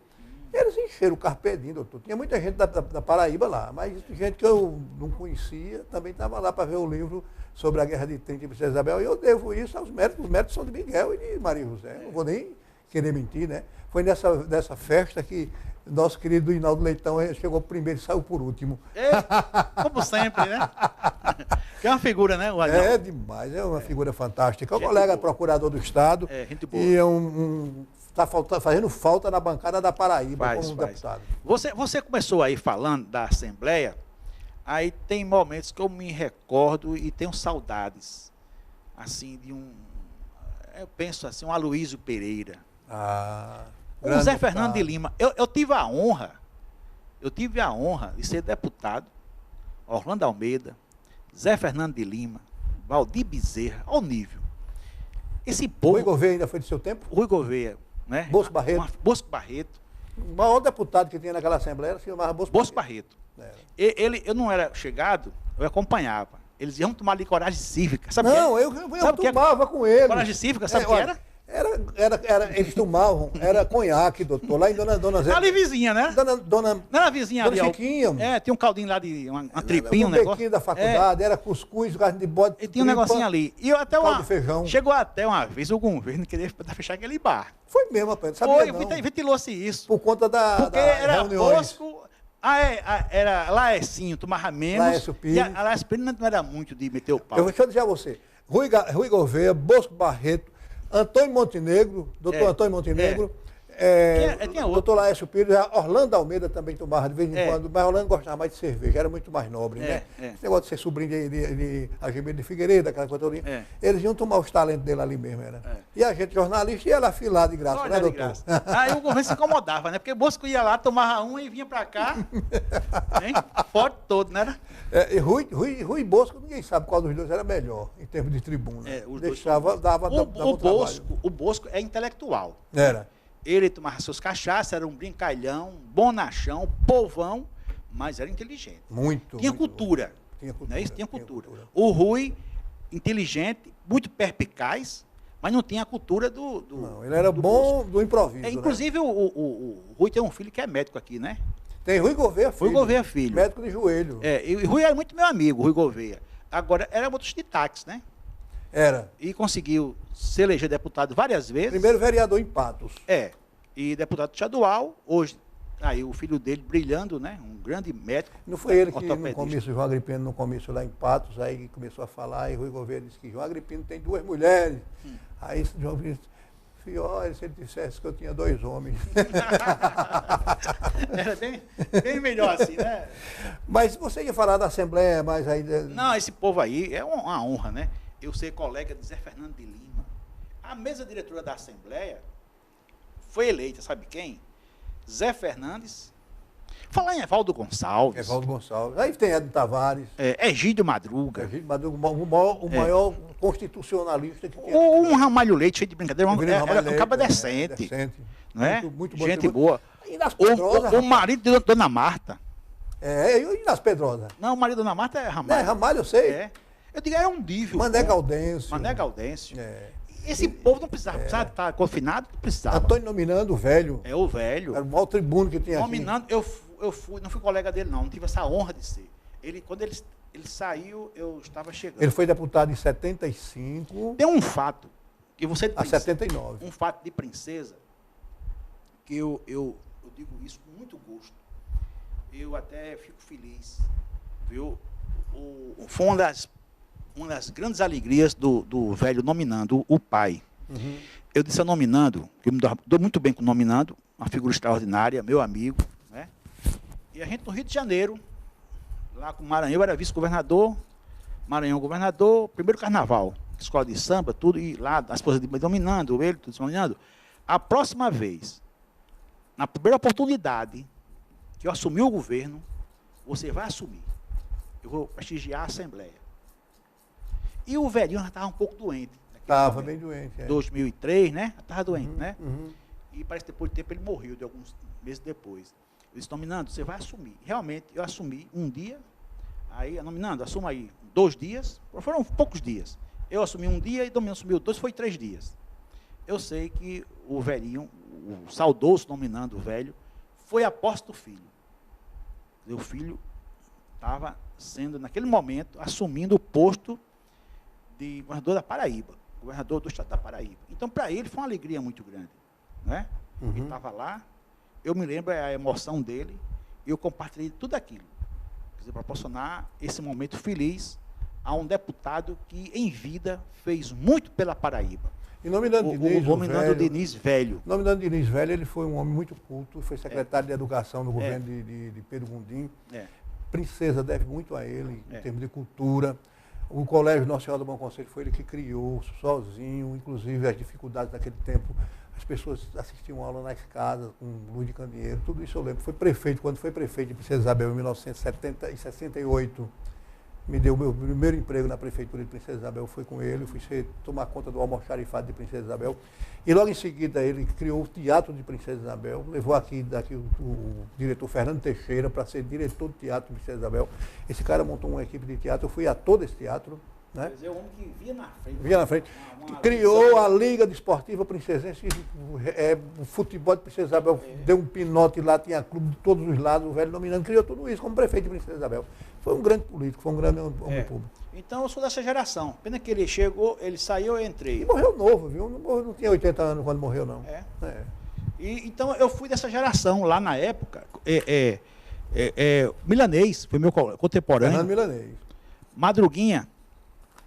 eles encheram o carpedinho, doutor. Tinha muita gente da Paraíba lá, mas gente que eu não conhecia também estava lá para ver o livro sobre a Guerra de 30 em Princesa Isabel, e eu devo isso aos méritos. Os méritos são de Miguel e de Maria José. Não vou nem querer mentir, né? Foi nessa festa que nosso querido Hinaldo Leitão chegou primeiro e saiu por último. Como sempre, né? Que é uma figura, né? É demais, é uma figura fantástica. É um colega procurador do Estado gente boa. E está fazendo falta na bancada da Paraíba como deputado. Você começou aí falando da Assembleia, aí tem momentos que eu me recordo e tenho saudades, assim, eu penso assim, um Aloísio Pereira. O Zé Fernando de Lima. Eu tive a honra de ser deputado, Orlando Almeida, Zé Fernando de Lima, Valdir Bezerra, ao nível. Esse povo... Rui Gouveia ainda foi do seu tempo? Rui Gouveia, né? Bosco Barreto. Bosco Barreto. O maior deputado que tinha naquela Assembleia se chamava Bosco Barreto. Eu não era chegado, eu acompanhava. Eles iam tomar ali coragem cívica. Sabe não, eu tomava com eles. Coragem cívica, sabe o que era? Eles tomavam, era conhaque, doutor, lá em Dona Zé. Ali vizinha, né? Não era vizinha ali. Chiquinha. Tinha um caldinho lá de uma tripinha, um negócio. Bequinho da faculdade, era cuscuz, carne de bode. E tinha um negocinho ali. E até de feijão. Chegou até uma vez o governo queria fechar aquele bar. Foi mesmo, rapaz. Sabia não. Ventilou-se isso. Por conta porque era Bosco. Era Laecinho, tomava menos. Laércio Pires. E a Laércio Pires não era muito de meter o pau. Deixa eu dizer a você. Rui Gouveia, Bosco Barreto, Antônio Montenegro, doutor Antônio Montenegro, doutor Laércio Pires, Orlando Almeida também tomava de vez em quando, mas Orlando gostava mais de cerveja, era muito mais nobre, né? Esse negócio de ser sobrinho de Argemiro de Figueiredo, aquela coisa toda. Eles iam tomar os talentos dele ali mesmo, era. E a gente, jornalista, ia lá filar de graça, né, doutor? Aí o governo se incomodava, né? Porque o Bosco ia lá, tomava um e vinha pra cá, forte todo, né? Rui e Bosco, ninguém sabe qual dos dois era melhor, em termos de tribuna. Dava trabalho. O Bosco é intelectual. Era. Ele tomava seus cachaças, era um brincalhão, bonachão, povão, mas era inteligente. Tinha cultura. Não é isso? Tinha cultura. O Rui, inteligente, muito perspicaz, mas não tinha a cultura do não, ele era bom do improviso. Inclusive, né? o Rui tem um filho que é médico aqui, né? Tem Rui Gouveia filho. Rui Gouveia filho. Médico de joelho. E Rui era muito meu amigo, Rui Gouveia. Agora, era motorista de táxi, né? Era. E conseguiu se eleger deputado várias vezes. Primeiro vereador em Patos. E deputado estadual, hoje, aí o filho dele brilhando, né? Um grande médico. Não foi ele que no comício, João Agripino, no comício lá em Patos, aí começou a falar, e Rui Gouveia disse que João Agripino tem 2 mulheres. Aí João Agripino disse, olha, se ele dissesse que eu tinha 2 homens. Era bem melhor assim, né? Mas você ia falar da Assembleia, mas ainda... Não, esse povo aí é uma honra, né? Eu ser colega de Zé Fernando de Lima. A mesa diretora da Assembleia foi eleita, sabe quem? Zé Fernandes. Falar em Evaldo Gonçalves. Aí tem Edno Tavares. Egídio Madruga. Egídio Madruga, o maior constitucionalista que tinha. Um Ramalho Leite, cheio de brincadeira. Era um cabo decente. Não é? Muito bom. Gente boa. E nas Pedrosas, o marido de Dona Marta. E nas Pedrosas? Não, o marido da Dona Marta é Ramalho. Ramalho, eu sei. Eu digo, era um nível. Mané Gaudêncio. Esse povo não precisava estar confinado, não precisava. Antônio Nominando, o velho. O velho. Era o maior tribuno que tinha Nominando, eu não fui colega dele, não tive essa honra de ser. Quando ele saiu, eu estava chegando. Ele foi deputado em 75. Tem um fato que você A 79. Um fato de Princesa, que eu digo isso com muito gosto. Eu até fico feliz, viu? Foi uma das grandes alegrias do velho Nominando, o pai. Uhum. Eu disse a Nominando, que eu me dou muito bem com o Nominando, uma figura extraordinária, meu amigo, né? E a gente no Rio de Janeiro, lá com o Maranhão, eu era vice-governador, Maranhão governador, primeiro carnaval, escola de samba, tudo, e lá a esposa de Nominando, ele, tudo Nominando. A próxima vez, na primeira oportunidade que eu assumi o governo, você vai assumir. Eu vou prestigiar a Assembleia. E o velhinho já estava um pouco doente. Estava bem doente. 2003, né? Estava doente, Uhum, né? uhum. E parece que depois de tempo ele morreu, de alguns meses depois. Eu disse, Nominando, você vai assumir. Realmente, eu assumi um dia, aí, Nominando, assuma aí 2 dias, foram poucos dias. Eu assumi um dia e Nominando assumiu 2, foi 3 dias. Eu sei que o velhinho, o saudoso Nominando, o velho, foi a posse do filho. O filho estava sendo, naquele momento, assumindo o posto de governador da Paraíba, governador do estado da Paraíba. Então, para ele, foi uma alegria muito grande. Né? Uhum. Ele estava lá, eu me lembro a emoção dele, e eu compartilhei tudo aquilo. Quer dizer, proporcionar esse momento feliz a um deputado que, em vida, fez muito pela Paraíba. E Nominando Diniz, Diniz Velho. Nominando Diniz Velho, ele foi um homem muito culto, foi secretário de Educação no governo de Pedro Gondim. Princesa deve muito a ele, em termos de cultura. O Colégio Nossa Senhora do Bom Conselho foi ele que criou, sozinho, inclusive as dificuldades daquele tempo. As pessoas assistiam aula nas casas, com luz de candeeiro, tudo isso eu lembro. Foi prefeito, quando foi prefeito de Princesa Isabel, em 1968, me deu o meu primeiro emprego na prefeitura de Princesa Isabel, foi com ele, fui tomar conta do almoxarifado de Princesa Isabel. E logo em seguida ele criou o Teatro de Princesa Isabel, levou aqui o diretor Fernando Teixeira para ser diretor do Teatro de Princesa Isabel. Esse cara montou uma equipe de teatro, eu fui a todo esse teatro. Né? Quer dizer, o homem que via na frente. Via na frente. Criou a Liga Desportiva Princesense, o futebol de Princesa Isabel deu um pinote lá, tinha clube de todos os lados, o velho Nominando, criou tudo isso como prefeito de Princesa Isabel. Foi um grande político, foi um grande homem público. Então eu sou dessa geração. Pena que ele chegou, ele saiu, eu entrei. E morreu novo, viu? Não tinha 80 anos quando morreu, não. Então eu fui dessa geração lá na época. Milanês, foi meu contemporâneo. Fernando Milanês. Madruguinha.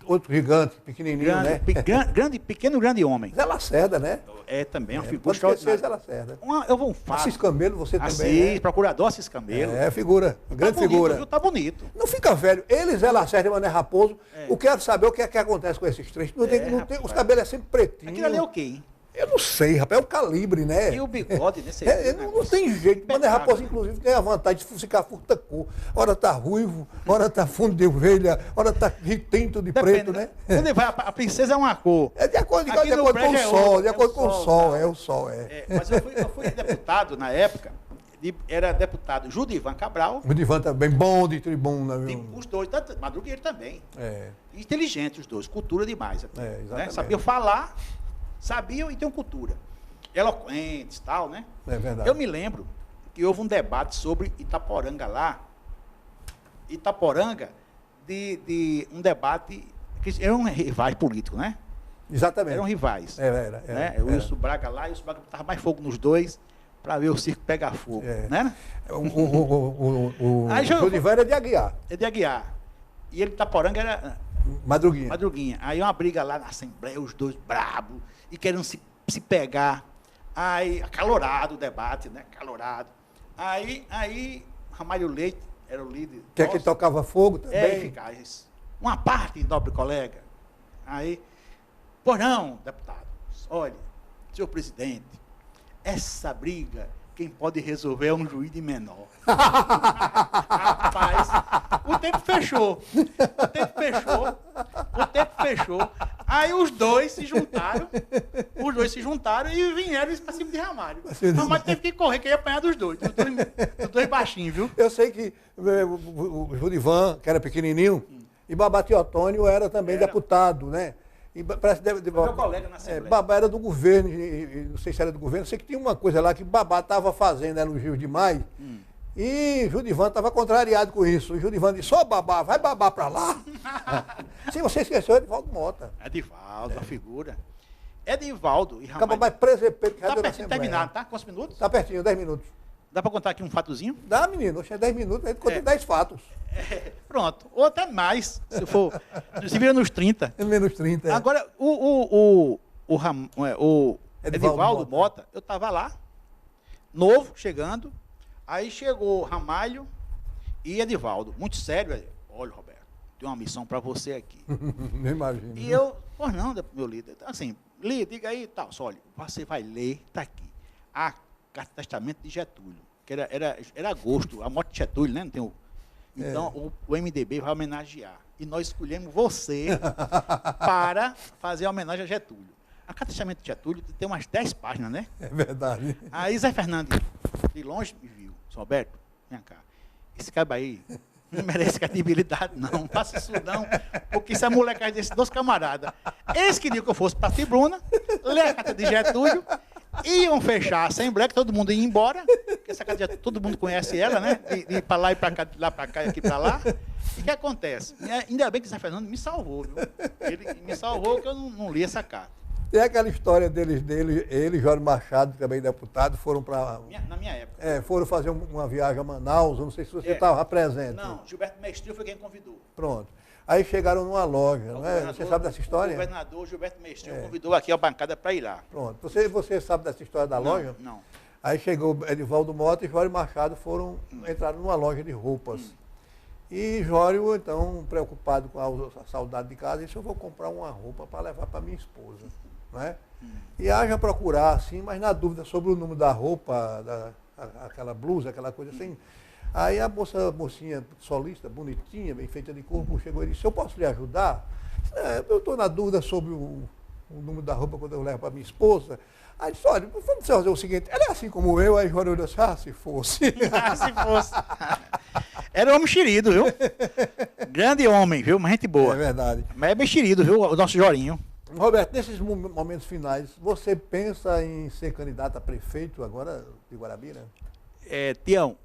Outro gigante, pequenininho, né? Pequeno, grande homem. Zé Lacerda, né? Também uma figura extraordinária. Zé Lacerda. Eu vou falar. Assis Camelo, você também, Assis, procurador Assis Camelo. Figura, grande figura. Viu? Tá bonito. Não fica velho. Ele, Zé Lacerda e Mané Raposo, eu quero saber o que é que acontece com esses três. Os cabelos é sempre pretinho. Aquilo ali é o quê, hein? Eu não sei, rapaz, é o calibre, né? E o bigode, né? Não tem jeito. Mané Raposo, inclusive, tem a vantagem de ficar furta cor. Hora tá ruivo, hora tá fundo de ovelha, hora tá tinto de preto, né? Quando ele vai, a princesa é uma cor. É de acordo com o sol, de acordo com o sol, o sol. Mas eu fui deputado na época, era deputado Judivan Cabral. Judivan também, bom de tribuna, viu? Os dois, Madrugueiro também. Inteligente os dois, cultura demais. Exatamente. Né? Sabiam falar. Sabiam e tinham cultura. Eloquentes e tal, né? É verdade. Eu me lembro que houve um debate sobre Itaporanga lá. Itaporanga, de um debate, que eram rivais políticos, né? Exatamente. Eram rivais. Era. O Wilson Braga lá, e o Wilson Braga botava mais fogo nos dois, para ver o circo pegar fogo. Né? O Judivan era de Aguiar. É de Aguiar. E ele, Itaporanga, era... Madruguinha. Aí uma briga lá na Assembleia, os dois brabos, e querendo se pegar. Aí, acalorado o debate, né? Acalorado. Aí Ramalho Leite era o líder. Que é que tocava fogo também? Eficaz. Uma parte, nobre colega. Aí, pois não, deputados, olha, senhor presidente, essa briga, quem pode resolver é um juiz de menor. Rapaz, o tempo fechou. Aí os dois se juntaram e vieram para cima de Ramalho. Ramalho teve que correr, que ia apanhar dos dois baixinhos, viu? Eu sei que o Judivan, que era pequenininho, e Babá Teotônio era também deputado, né? E parece meu colega na Assembleia. Babá era do governo, não sei se era do governo, sei que tinha uma coisa lá que Babá estava fazendo elogios demais, E Judivan estava contrariado com isso. O Judivan disse, só babar, vai babar para lá. Se você esqueceu, Edivaldo Mota. Edivaldo, a figura. Edivaldo e Ramalho. Acaba mais presepeiro que Tá radeu na pertinho de Assembleia. terminar, tá? Quantos minutos? Está pertinho, 10 minutos. Dá para contar aqui um fatozinho? Dá, menino, hoje é 10 minutos, a gente conta 10 fatos. Pronto. Ou até mais, se for. Se vira nos 30. É menos 30. Agora, o Edivaldo Mota, eu estava lá, novo, chegando, aí chegou Ramalho e Edivaldo, muito sério. Olha, Roberto, tem uma missão para você aqui. Não imagino. E eu, pois não, meu líder, assim, líder, diga aí e tal. Só, olha, você vai ler, está aqui, a Carta de Testamento de Getúlio, que era agosto, a morte de Getúlio, né? Não tem então, o MDB vai homenagear. E nós escolhemos você para fazer a homenagem a Getúlio. A Carta de Testamento de Getúlio tem umas 10 páginas, né? É verdade. Aí Zé Fernando, de longe, me viu. São Roberto, vem cá. Esse cara aí não merece credibilidade, não. Faça isso não. Porque isso é molecagem desses dois camaradas. Eles queriam que eu fosse para a tribuna, ler a Carta de Getúlio, iam fechar a Assembleia, que todo mundo ia embora, porque essa Carta de Getúlio, todo mundo conhece ela, né? De ir para lá e para cá, de lá para cá e aqui para lá. E o que acontece? Ainda bem que Zé Fernando me salvou, viu? Ele me salvou que eu não li essa carta. Tem aquela história ele e Jório Machado, também deputado, foram para... Na minha época. Foram fazer uma viagem a Manaus, eu não sei se você estava presente. Não, Gilberto Mestril foi quem convidou. Pronto. Aí chegaram numa loja, não é? Você sabe dessa história? O governador Gilberto Mestril convidou aqui a bancada para ir lá. Pronto. Você sabe dessa história da loja? Não. Aí chegou Edivaldo Mota e Jório Machado entraram numa loja de roupas. E Jório, então, preocupado com a saudade de casa, disse, eu vou comprar uma roupa para levar para minha esposa. Não é? E haja procurar, assim, mas na dúvida sobre o número da roupa, aquela blusa, aquela coisa assim. Aí a mocinha solista, bonitinha, bem feita de corpo, chegou e disse, eu posso lhe ajudar? Eu estou na dúvida sobre o número da roupa quando eu levo para minha esposa. Aí disse, olha, vamos fazer o seguinte, ela é assim como eu, aí Jório disse, se fosse. Se fosse. Era um homem xerido, viu? Grande homem, viu? Uma gente boa. É verdade. Mas é bem xerido, viu? O nosso Jorinho. Roberto, nesses momentos finais, você pensa em ser candidato a prefeito agora de Guarabira? Tião,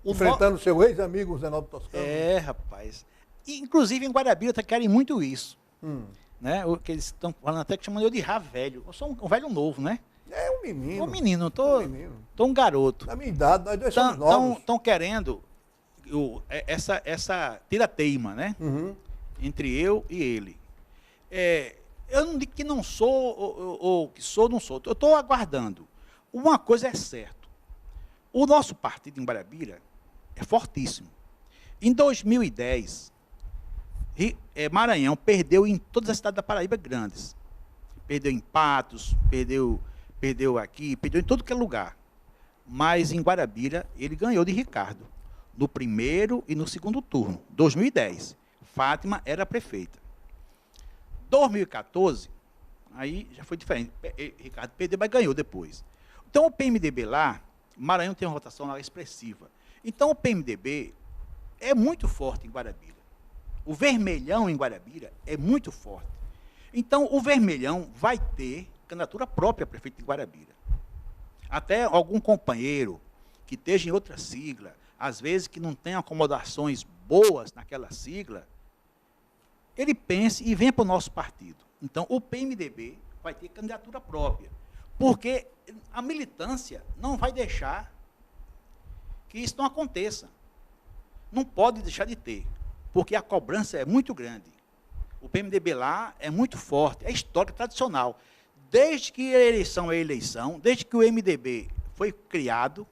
enfrentando seu ex-amigo Zenaldo Toscano? Rapaz. Inclusive em Guarabira querem muito isso. Né? Que eles estão falando até que chamando eu de velho. Eu sou um velho novo, né? É um menino. Um menino, tô um garoto. Na minha idade, nós dois somos novos. Estão querendo essa tira-teima, né? Entre eu e ele. Eu não digo que não sou, ou que sou, não sou. Eu estou aguardando. Uma coisa é certa. O nosso partido em Guarabira é fortíssimo. Em 2010, Maranhão perdeu em todas as cidades da Paraíba grandes. Perdeu em Patos, perdeu aqui, perdeu em todo que é lugar. Mas em Guarabira, ele ganhou de Ricardo. No primeiro e no segundo turno. 2010. Fátima era prefeita. 2014, aí já foi diferente. Ricardo perdeu, mas ganhou depois. Então, o PMDB lá, Maranhão tem uma votação lá expressiva. Então, o PMDB é muito forte em Guarabira. O Vermelhão em Guarabira é muito forte. Então, o Vermelhão vai ter candidatura própria a prefeito de Guarabira. Até algum companheiro que esteja em outra sigla, às vezes que não tem acomodações boas naquela sigla, ele pense e venha para o nosso partido. Então, o PMDB vai ter candidatura própria, porque a militância não vai deixar que isso não aconteça. Não pode deixar de ter, porque a cobrança é muito grande. O PMDB lá é muito forte, é histórico, tradicional. Desde que a eleição é eleição, desde que o MDB foi criado,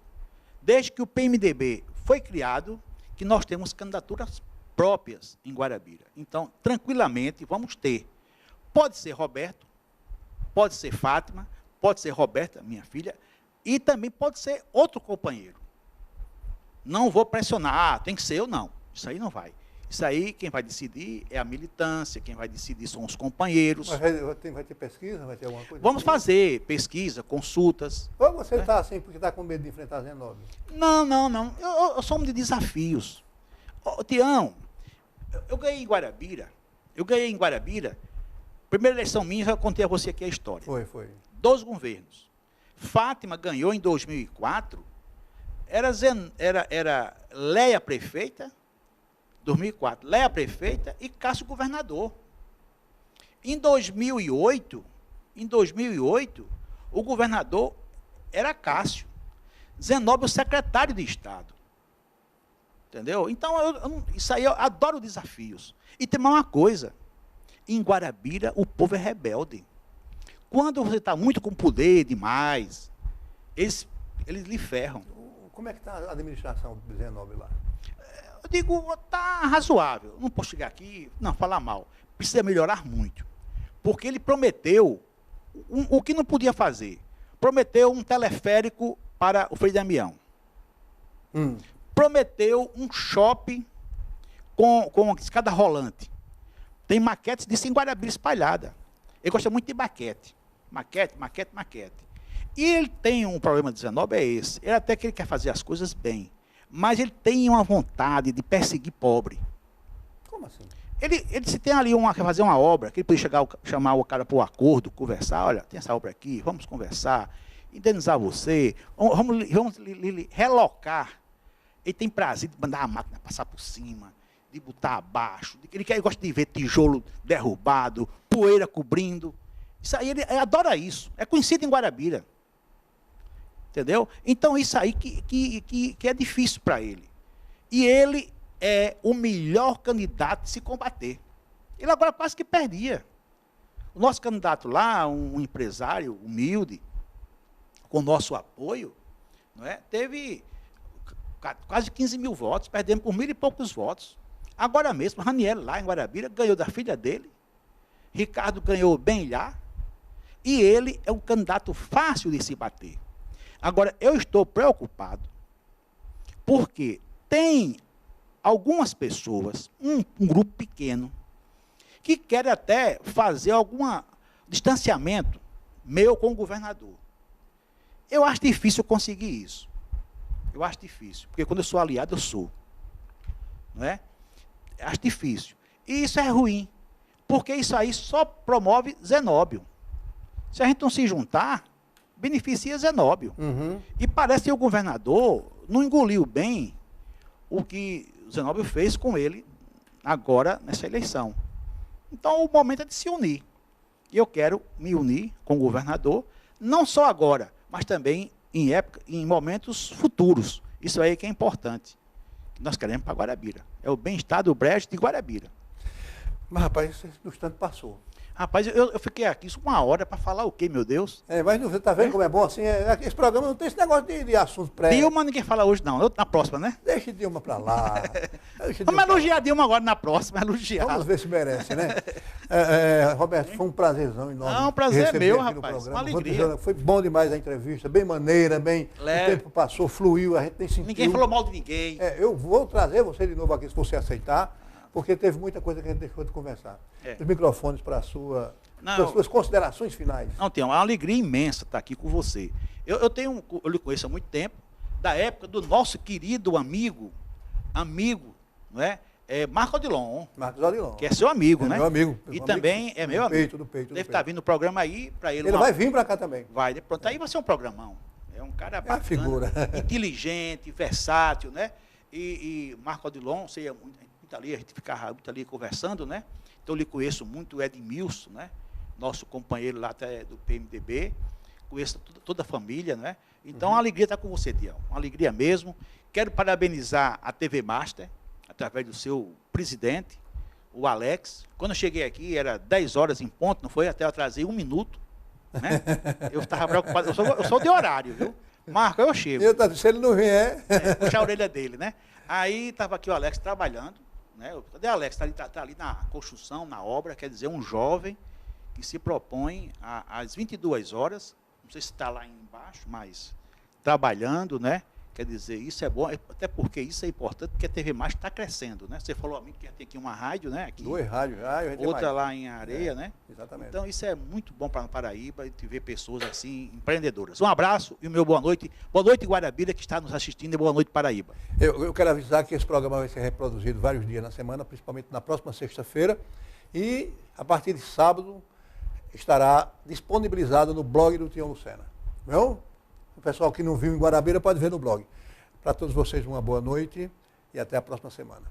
desde que o PMDB foi criado, que nós temos candidaturas próprias em Guarabira. Então, tranquilamente, vamos ter. Pode ser Roberto, pode ser Fátima, pode ser Roberta, minha filha, e também pode ser outro companheiro. Não vou pressionar, tem que ser eu, não. Isso aí não vai. Isso aí, quem vai decidir é a militância, quem vai decidir são os companheiros. Mas vai ter pesquisa? Vai ter alguma coisa? Vamos fazer pesquisa, consultas. Ou você está assim porque está com medo de enfrentar Zenóbio? Não. Eu sou um de desafios. Tião, eu ganhei em Guarabira. Primeira eleição minha, já contei a você aqui a história. Foi. 2 governos. Fátima ganhou em 2004, Era Leia prefeita, 2004, Leia prefeita e Cássio governador. Em 2008, o governador era Cássio. Zenóbio, secretário de Estado. Entendeu? Então, isso aí eu adoro desafios. E tem mais uma coisa. Em Guarabira, o povo é rebelde. Quando você está muito com poder demais, eles lhe ferram. Como é que está a administração do Zenóbio lá? Eu digo, está razoável. Não posso chegar aqui, não, falar mal. Precisa melhorar muito. Porque ele prometeu o que não podia fazer. Prometeu um teleférico para o Frei Damião. Prometeu um shopping com escada rolante. Tem maquetes disso em Guarabira espalhada. Ele gosta muito de maquete. Maquete. E ele tem um problema de Zenóbio, é esse. Ele até que ele quer fazer as coisas bem. Mas ele tem uma vontade de perseguir pobre. Como assim? Ele se tem ali quer fazer uma obra, que ele podia chamar o cara para o acordo, conversar, olha, tem essa obra aqui, vamos conversar, indenizar você, vamos relocar. Ele tem prazer de mandar a máquina passar por cima, de botar abaixo, ele gosta de ver tijolo derrubado, poeira cobrindo. Isso aí, ele adora isso, é conhecido em Guarabira. Entendeu? Então, isso aí que é difícil para ele. E ele é o melhor candidato de se combater. Ele agora quase que perdia. O nosso candidato lá, um empresário humilde, com nosso apoio, não é? Teve quase 15 mil votos, perdemos por 1.000 e poucos votos. Agora mesmo, Raniel, lá em Guarabira, ganhou da filha dele, Ricardo ganhou bem lá, e ele é um candidato fácil de se bater. Agora, eu estou preocupado, porque tem algumas pessoas, um grupo pequeno, que querem até fazer algum distanciamento meu com o governador. Eu acho difícil conseguir isso. Eu acho difícil, porque quando eu sou aliado, eu sou. Não é? Eu acho difícil. E isso é ruim, porque isso aí só promove Zenóbio. Se a gente não se juntar, beneficia Zenóbio. E parece que o governador não engoliu bem o que Zenóbio fez com ele agora nessa eleição. Então, o momento é de se unir. E eu quero me unir com o governador, não só agora, mas também em momentos futuros. Isso aí que é importante. Nós queremos para Guarabira. É o bem-estar do Brejo de Guarabira. Mas, rapaz, esse instante passou. Rapaz, eu fiquei aqui uma hora para falar o quê, meu Deus? Mas você está vendo como é bom assim? Esse programa não tem esse negócio de assunto pré. Dilma ninguém fala hoje, não. Na próxima, né? Deixa Dilma para lá. Vamos elogiar a Dilma agora na próxima. Elogiar. Vamos ver se merece, né? Roberto, foi um prazerzão enorme. Não, um prazer é meu, rapaz. Uma alegria. Foi bom demais a entrevista, bem maneira, bem. O tempo passou, fluiu, a gente nem sentiu. Ninguém falou mal de ninguém. Eu vou trazer você de novo aqui, se você aceitar, porque teve muita coisa que a gente deixou de conversar. Os microfones para as suas considerações finais. Não, tem uma alegria imensa estar aqui com você. Eu lhe conheço há muito tempo, da época do nosso querido amigo, não é? Marcos Odilon. Marcos Odilon. Que é seu amigo, né? Meu amigo. E também é meu amigo. Do peito. Deve estar vindo no programa aí para ele. Ele vai vir para cá também. Vai, pronto. Aí vai ser um programão. É um cara bacana, figura. inteligente, versátil, né? E Marcos Odilon, você ia muito ali, a gente ficava muito ali conversando, né? Então, eu lhe conheço muito o Edmilson, né? Nosso companheiro lá até do PMDB, conheço toda a família, né? Então, a alegria está com você, Tião, uma alegria mesmo. Quero parabenizar a TV Master, através do seu presidente, o Alex. Quando eu cheguei aqui, era 10 horas em ponto, não foi? Até eu atrasei 1 minuto, né? Eu estava preocupado, eu sou de horário, viu? Marco, eu chego. Se ele não vier... puxar a orelha dele, né? Aí estava aqui o Alex trabalhando, né? Cadê o Alex? Está ali na construção, na obra, quer dizer, um jovem que se propõe às 22 horas, não sei se está lá embaixo, mas trabalhando, né? Quer dizer, isso é bom, até porque isso é importante, porque a TV Mais está crescendo, né? Você falou a mim que tem aqui uma rádio, né? Aqui, 2 rádios, outra lá em Areia, né? Exatamente. Então, isso é muito bom para Paraíba, e ver pessoas assim, empreendedoras. Um abraço e o meu boa noite. Boa noite, Guarabira, que está nos assistindo, e boa noite, Paraíba. Eu quero avisar que esse programa vai ser reproduzido vários dias na semana, principalmente na próxima sexta-feira, e a partir de sábado estará disponibilizado no blog do Tião Lucena. Viu? O pessoal que não viu em Guarabira pode ver no blog. Para todos vocês, uma boa noite e até a próxima semana.